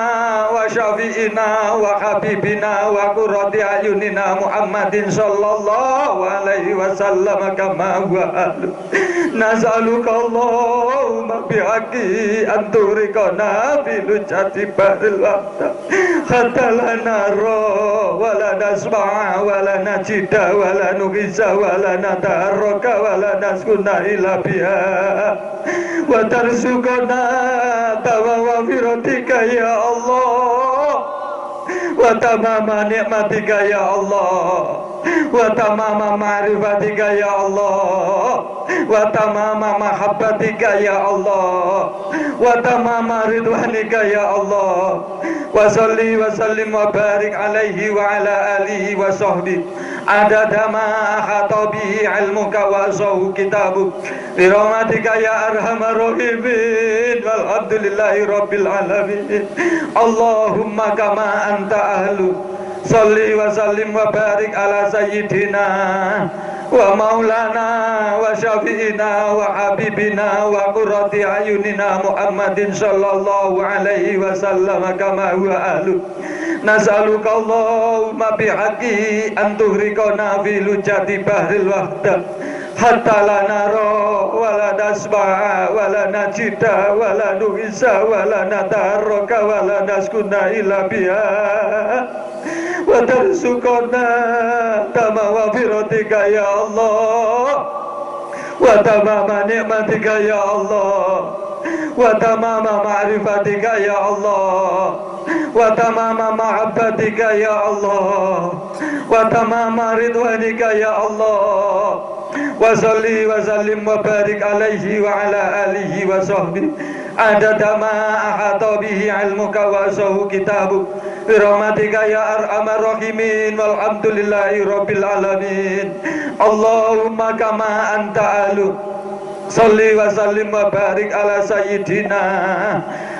wa syafi'ina wa habibina wa qurrati ayunina Muhammadin sallallahu alaihi wasallam kama huwa ahlu. Nas'aluka Allahumma bihaqqi an turikana fi lujati baril waqta hatta la nara wa la nasma'a wa la najida wa la nughisa wa la natarraka wa la naskuna ila biha wa tarzukana tawa firatika ya Allah wa tamama nikmatika ya Allah wa tamama ma'rifatika ya Allah wa tamama mahabbatika ya Allah wa tamama ridwanika ya Allah wa salli wa sallim wa barik alaihi wa ala alihi wa sahbihi adada ma ahata bihi ilmuka wa asahu kitabuk bi rahmatika ya arhamar rahimin walhamdulillahi rabbil alamin. Allahumma kama anta ahlu, sholli wa sallim wa barik ala sayyidina wa maulana wa syafi'ina wa habibina wa qurrati ayunina Muhammadin sallallahu alaihi wasallam kama huwa ahlu. Nas'aluka Allahumma bihaqqi an tuhrikana fi lujati bahril wahdah hatta la nara wa la nasma'a wa la najida wa la nuhisa wa la natarraka wa la naskuna illa biha wa tarzukana tamawa firatika ya Allah wa tamama nikmatika ya Allah wa tamama ma'rifatika ya Allah, wa tamama mahabbatika ya Allah, wa tamama ridwanika ya Allah. Wa salli wa sallim wa barik alaihi wa ala alihi wa sahbihi adada ma ahata bihi ilmuka wa asahu kitabuk birahmatika ya arhamar rahimin walhamdulillahi rabbil alamin. Allahumma kama anta alu salli wa sallim wa barik ala sayyidina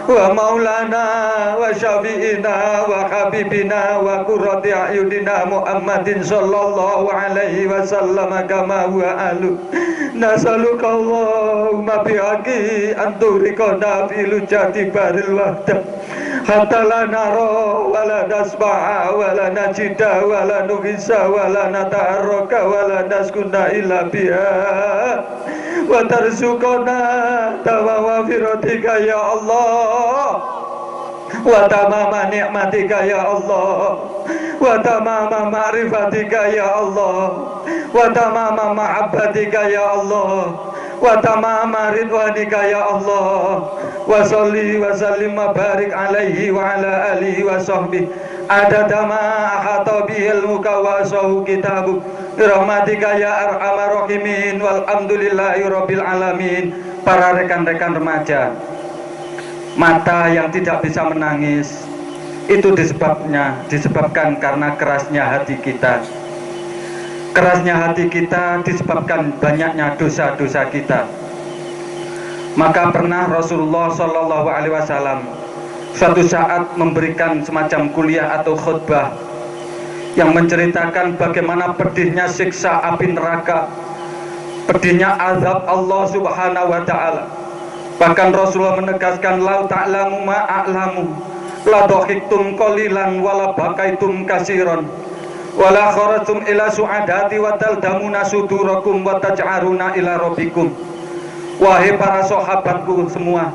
wa maulana wa syafi'ina wa habibina wa qurrati a'yunina Muhammadin sallallahu alaihi wasallam kama huwa alu. Nasaluka Allahumma bihaqi anturikona filu jati baril wahdah hatta la nara wa la nasma'a wa la najida wa la nughisa wa la nata'arraka wa la naskuna illa biha wa tarzukona tawawa firatika ya Allah wa tamama ni'matika ya Allah wa tamama ma'rifatika ya Allah wa tamama mahabbatika ya Allah wa tamama ridwanika ya Allah. Wa salli wa sallim wa barik alaihi wa ala alihi wa sahbihi adada ma ahata bihi ilmuka wa asahu kitabuk birahmatika ya arhamar rahimin walhamdulillahi rabbil alamin. Para rekan-rekan remaja, mata yang tidak bisa menangis itu disebabkan karena kerasnya hati kita. Kerasnya hati kita disebabkan banyaknya dosa-dosa kita. Maka pernah Rasulullah Shallallahu Alaihi Wasallam suatu saat memberikan semacam kuliah atau khutbah yang menceritakan bagaimana pedihnya siksa api neraka, pedihnya azab Allah Subhanahu wa Ta'ala. Bahkan Rasulullah menegaskan, lau ta'lamu ma a'lamu la dhahiktum qalilan wa la bakaitum kasiran wa la kharatum ila su'adati wa taldamuna sudurakum wa taj'aruna ila rabbikum. Wahai para sahabatku semua,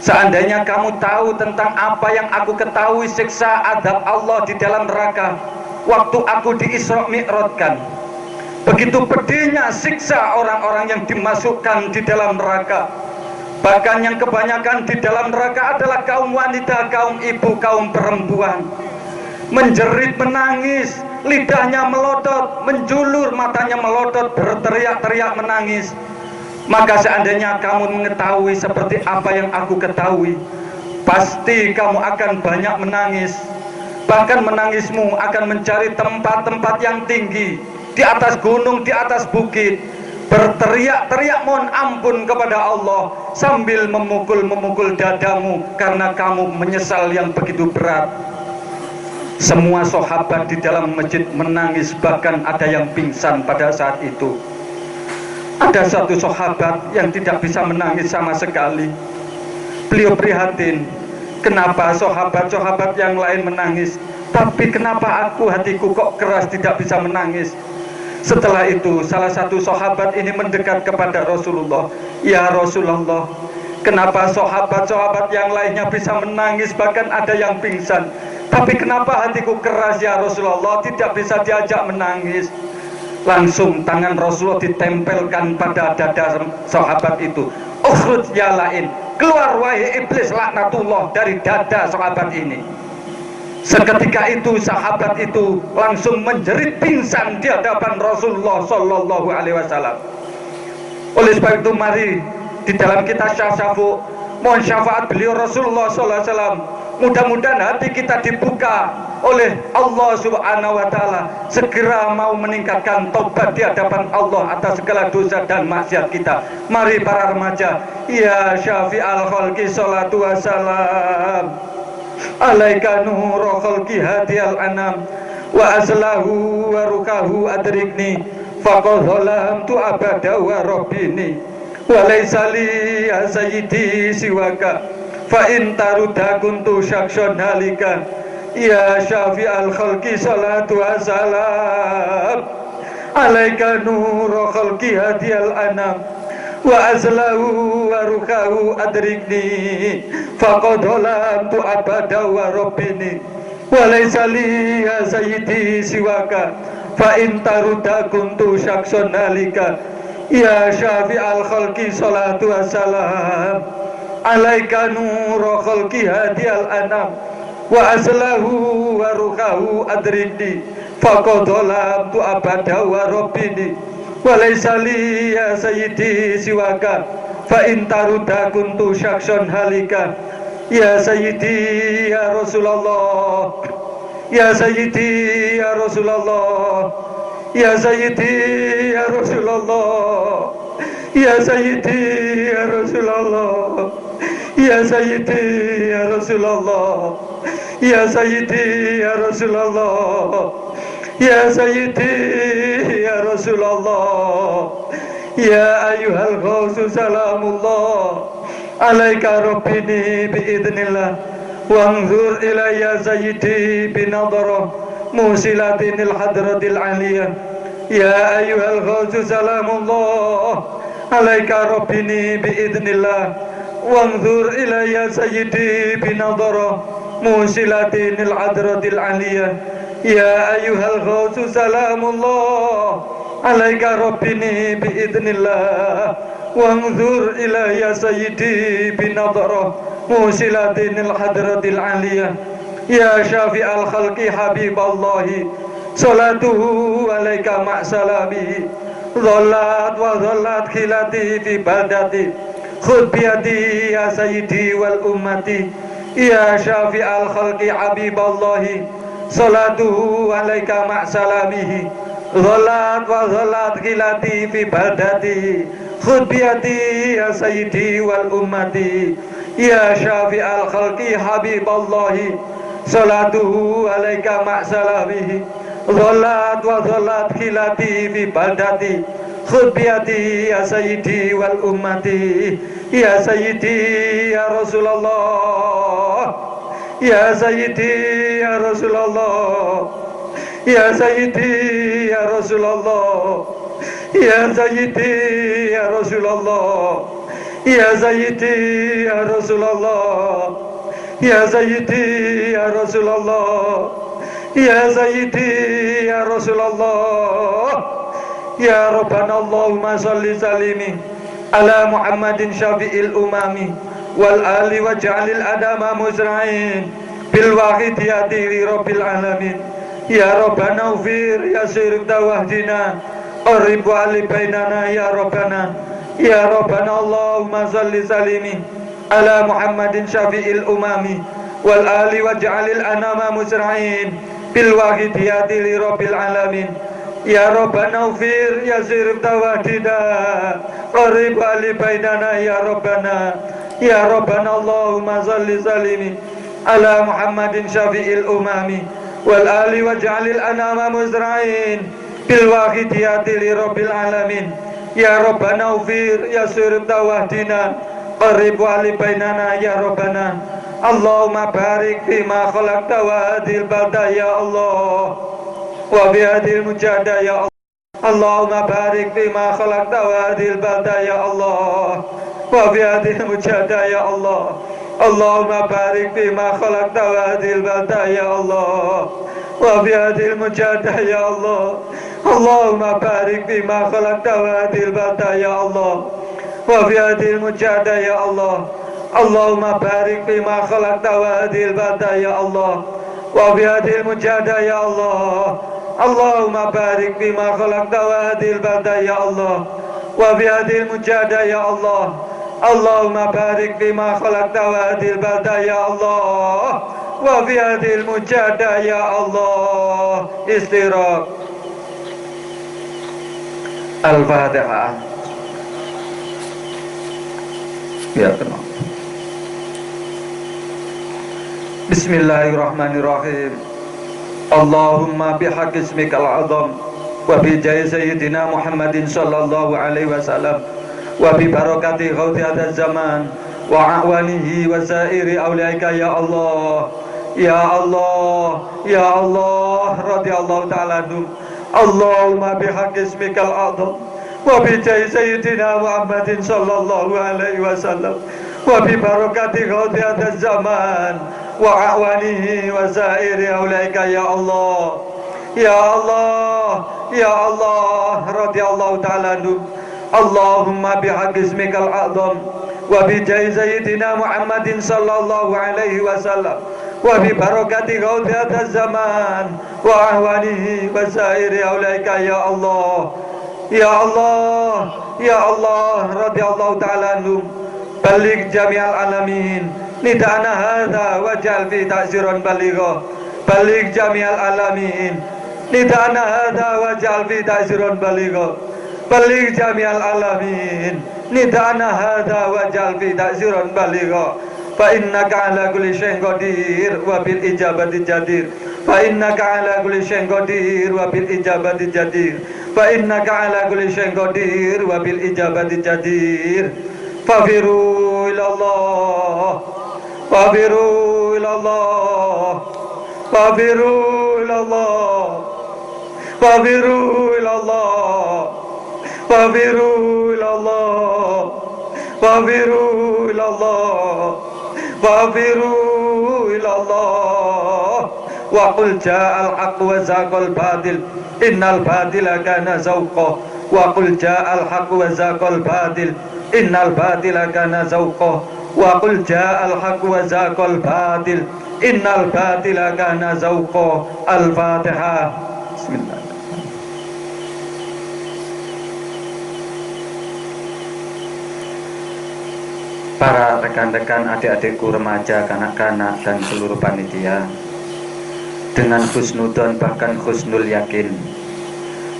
seandainya kamu tahu tentang apa yang aku ketahui siksa azab Allah di dalam neraka waktu aku di Isra Mi'rajkan, begitu pedihnya siksa orang-orang yang dimasukkan di dalam neraka. Bahkan yang kebanyakan di dalam neraka adalah kaum wanita, kaum ibu, kaum perempuan, menjerit menangis, lidahnya melotot, menjulur, matanya melotot, berteriak-teriak menangis. Maka seandainya kamu mengetahui seperti apa yang aku ketahui, pasti kamu akan banyak menangis. Bahkan menangismu akan mencari tempat-tempat yang tinggi, di atas gunung, di atas bukit, berteriak-teriak mohon ampun kepada Allah sambil memukul-memukul dadamu karena kamu menyesal yang begitu berat. Semua sahabat di dalam masjid menangis, bahkan ada yang pingsan pada saat itu. Ada satu sahabat yang tidak bisa menangis sama sekali. Beliau prihatin, kenapa sahabat-sahabat yang lain menangis, tapi kenapa aku, hatiku kok keras tidak bisa menangis. Setelah itu salah satu sahabat ini mendekat kepada Rasulullah. Ya Rasulullah, kenapa sahabat-sahabat yang lainnya bisa menangis, bahkan ada yang pingsan, tapi kenapa hatiku keras ya Rasulullah, tidak bisa diajak menangis. Langsung tangan Rasulullah ditempelkan pada dada sahabat itu. Ukhruj ya lain, keluar wahai iblis laknatullah dari dada sahabat ini. Seketika itu sahabat itu langsung menjerit pingsan di hadapan Rasulullah Sallallahu Alaihi Wasallam. Oleh sebab itu mari di dalam kita syafaat, mohon syafaat beliau Rasulullah Sallallahu Alaihi Wasallam. Mudah-mudahan hati kita dibuka oleh Allah Subhanahu wa Ta'ala, segera mau meningkatkan taubat di hadapan Allah atas segala dosa dan maksiat kita. Mari para remaja, ya syafi'al khalqi salatu wassalam alaika nurul khalqi hadiyal anam wa aslahu wa rukahu adrikni faqad zalamtu abada wa rabbini wa laysa li ya sayyidi siwaka fa in taruda kuntu syakshon halika. Ya syafi'al khalqi salatu wassalam alaika nurul khalqi hadiyal anam wa azlahu wa rukahu adrikni faqad zalamtu abada wa rabbini wa laysa li ya sayyidi siwaka fa in taruda kuntu syakshon halika. Ya syafi'al khalqi salatu wassalam alaika nura khalqi hadiyal anam wa aslahu wa ruhahu adrikni faqadolam tu abada wa rabbini wa laysa li ya sayyidi siwaka fa in taruda kuntu syakson halika ya sayyidi ya Rasulullah ya sayyidi ya Rasulullah ya sayyidi ya Rasulullah ya sayyidi ya Rasulullah ya sayyidi ya Rasulullah ya sayyidi ya Rasulullah ya sayyidi ya Rasulullah ya ayyuhal ghausu salamullah alaika rabbini biidnillah wanzur ilayya sayyidi binadharah musilatinil hadratil aliyah ya ayyuhal ghausu salamullah alaika rabbini biidnillah wanzur ilayya sayyidi binadharah musilatinil hadratil aliyah ya ayyuhal ghausu salamullah alaika rabbini biidnillah wanzur ilayya sayyidi binadharah musilatinil hadratil aliyah ya syafi'al khalqi habiballahi salatuhu alaika ma'salami dhallat wa dhallat khilati fi baldati khud biyadi ya sayyidi wal ummati ya syafi'al khalqi habiballahi salatuhu alaika ma'salamihi dhallat wa dhallat khilati fi baldati khud biyadi ya sayyidi wal ummati ya syafi'al khalqi habiballahi salatuhu alaika ma'salamihi dhallat wa dhallat khilati fi baldati khud biyadi ya sayyidi wal ummati ya sayyidi ya Rasulullah ya sayyidi ya Rasulullah ya sayyidi ya Rasulullah ya sayyidi ya Rasulullah ya sayyidi ya Rasulullah ya sayyidi ya Rasulullah ya sayyidi ya Rasulullah ya Rabbana Allahumma salli salimi ala Muhammadin syafi'il umami wal ali waj'alil adama muzra'in bil wahidiyati li rabbil alamin ya Rabbana ufir ya sirib tawahdina qarib wa ali bainana ya Rabbana ya Rabbana Allahumma salli salimi ala Muhammadin syafi'il umami wal ali waj'alil anama muzra'in bil wahidiyati li rabbil alamin ya Rabbana ufir ya sirib tawadina qarib ali bainana ya Rabbana ya Rabbana Allahumma salli salimi ala Muhammadin syafi'il umami wal ali waj'alil anama muzra'in bil wahidiyati li rabbil alamin ya Rabbana ufir ya sirib tawadina qarib ali bainana ya Rabbana Allahumma barik fima khalaqta wa hadil balda ya Allah wa bihadil mujada ya Allah Allahumma barik fima khalaqta wa hadil balda ya Allah wa bihadil mujada ya Allah Allahumma barik fima khalaqta wa hadil balda ya Allah wa bihadil mujada ya Allah Allahumma barik fima khalaqta wa hadil balda ya Allah wa bihadil mujada ya Allah Allahumma barik fima khalaqta wa hadil balda ya Allah wa bihadil mujada ya Allah Allahumma barik fima khalaqta wa hadil balda ya Allah wa bihadil mujada ya Allah Allahumma barik fima khalaqta wa hadil balda ya Allah wa bihadil mujada ya Allah istiraq Al-Fatihah ya tenang Bismillahirrahmanirrahim Allahumma bihaqqi ismikal azam wa bi jahi sayyidina Muhammadin sallallahu alaihi wasallam wa bi barakati ghauti hadzal zaman wa awanihi wa sairi auliaika ya Allah ya Allah ya Allah radhiyallahu ta'ala anhum Allahumma bihaqqi ismikal azam wa bi jahi sayyidina Muhammadin sallallahu alaihi wasallam wa bi barakati ghauti hadzal zaman wa awanihi wa sairi aulaika ya Allah ya Allah ya Allah radhiyallahu ta'ala anhum Allahumma bihaq ismikal a'zam wa bi jahi sayyidina Muhammadin sallallahu alaihi wasallam wa bi barakati ghawthiyat zaman wa ahwanihi wa sairi aulaika ya Allah ya Allah ya Allah radhiyallahu ta'ala anhum balik jami'al alamin nidana hadha waj'al fi ta'ziran baligha balik jami'al alamin nidana hadha waj'al fi ta'ziran baligha balik jami'al alamin nidana hadha waj'al fi ta'ziran baligha fa innaka ala kulli syai'in qadir wa bil ijabati jadir fa innaka ala kulli syai'in qadir wa bil ijabati jadir fa innaka ala kulli syai'in qadir wa bil ijabati jadir fafiru ila Allah fafiru ila Allah fafiru ila Allah fafiru ila Allah fafiru ila Allah fafiru ila Allah fafiru ila Allah wa qul ja'al haqq wa zaqal batil innal batila kana zawqa wa qul ja'al haqq wa zaqal batil innal batila kana zawqa wa qul ja'al haqq wa zaqal batil innal batila kana zawqa. Al-Fatihah. Bismillah. Para rekan-rekan, adik-adikku, remaja, kanak-kanak, dan seluruh panitia, dengan husnudon bahkan husnul yakin,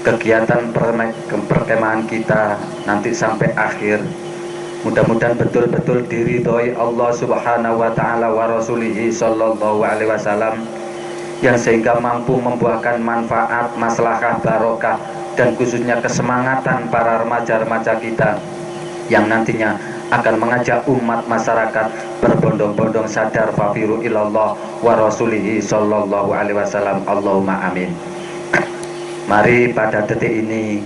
kegiatan perkemahan kita nanti sampai akhir mudah-mudahan betul-betul diridhoi Allah subhanahu wa ta'ala wa rasulihi sallallahu alaihi wasallam, yang sehingga mampu membuahkan manfaat, maslahah, barokah, dan khususnya kesemangatan para remaja-remaja kita yang nantinya akan mengajak umat masyarakat berbondong-bondong sadar fafiru ilallah wa rasulihi sallallahu alaihi wasallam. Allahumma amin. Mari pada detik ini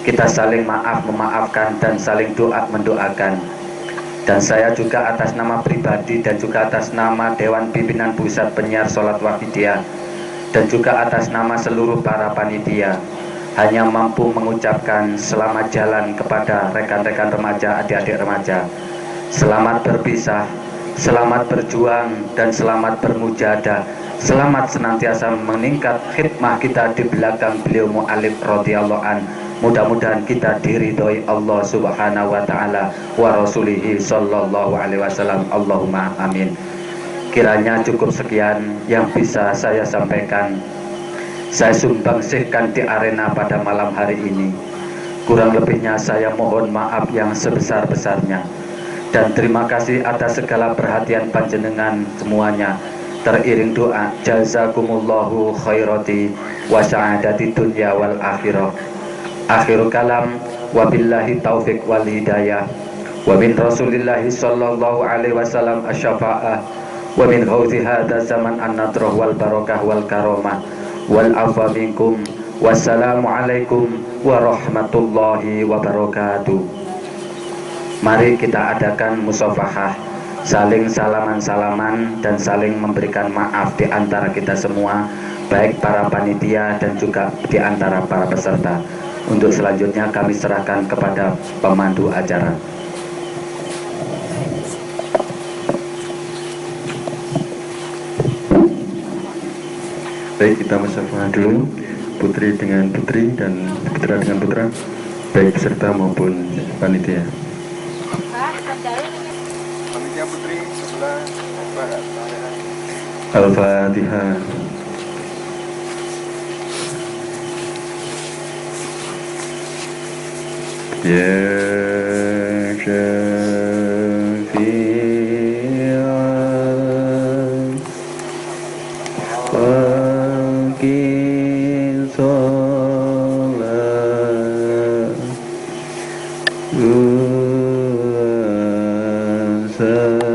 kita saling memaafkan dan saling doa mendoakan. Dan saya juga atas nama pribadi dan juga atas nama Dewan Pimpinan Pusat Penyiar Sholat Wahidiyah dan juga atas nama seluruh para panitia hanya mampu mengucapkan selamat jalan kepada rekan-rekan remaja, adik-adik remaja. Selamat berpisah, selamat berjuang, dan selamat bermujahadah. Selamat senantiasa meningkat khidmah kita di belakang beliau mu'alif radhiyallahu an. Mudah-mudahan kita diridhoi Allah subhanahu wa ta'ala wa rasulihi sallallahu alaihi wasallam. Allahumma amin. Kiranya cukup sekian yang bisa saya sampaikan. Saya sumbangsihkan di arena pada malam hari ini. Kurang lebihnya saya mohon maaf yang sebesar-besarnya. Dan terima kasih atas segala perhatian panjenengan semuanya. Teriring doa, jazakumullahu khairati wa sa'adati dunya wal akhirah. Akhirul kalam, wabillahi taufiq wal hidayah. Wa min rasulillahi sallallahu alaihi wasallam asyafa'ah. Wa min hawthi hadha zaman an-nadrah wal barakah wal karamah wal afa minkum. Wassalamualaikum warahmatullahi wabarakatuh. Mari kita adakan musafahah, saling salaman-salaman dan saling memberikan maaf di antara kita semua, baik para panitia dan juga di antara para peserta. Untuk selanjutnya kami serahkan kepada pemandu acara. Baik, kita musafah dulu, putri dengan putri dan putra dengan putra, baik peserta maupun panitia. Panitia putri sebelah barat. Al-Fatihah. Ya Syafi'an Waqil Salat Salam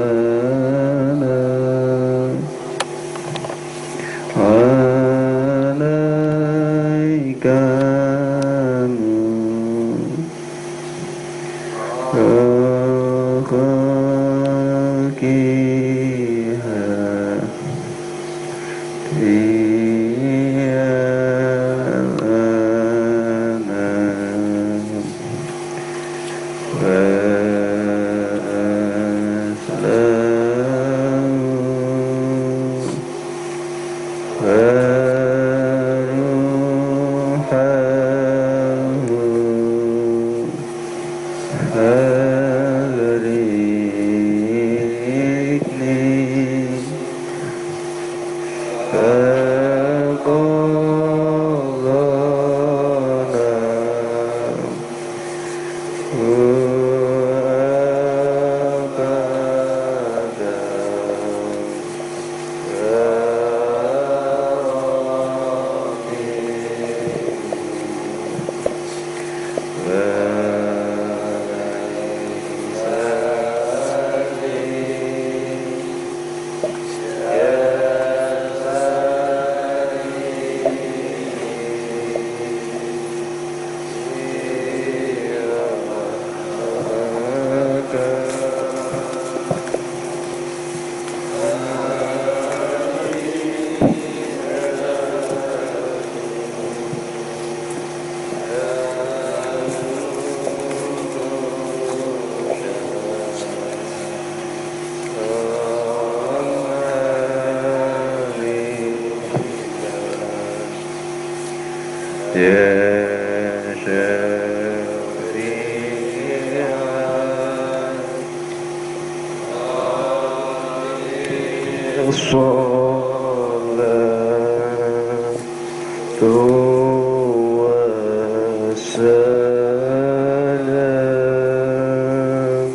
والسلام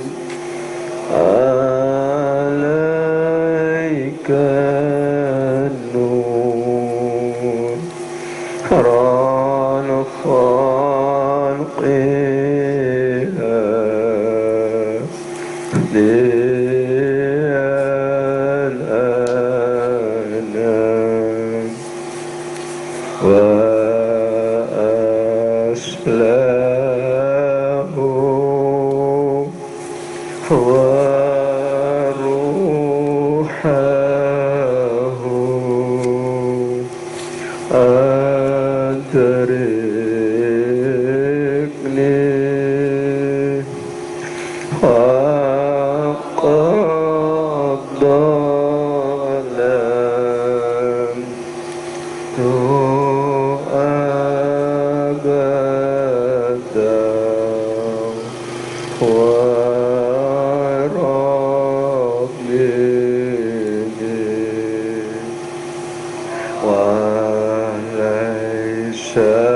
عليك النور ران خلقها للأنام وأسلاه وروحه أدركني حق الظلام أبدا وربي وليس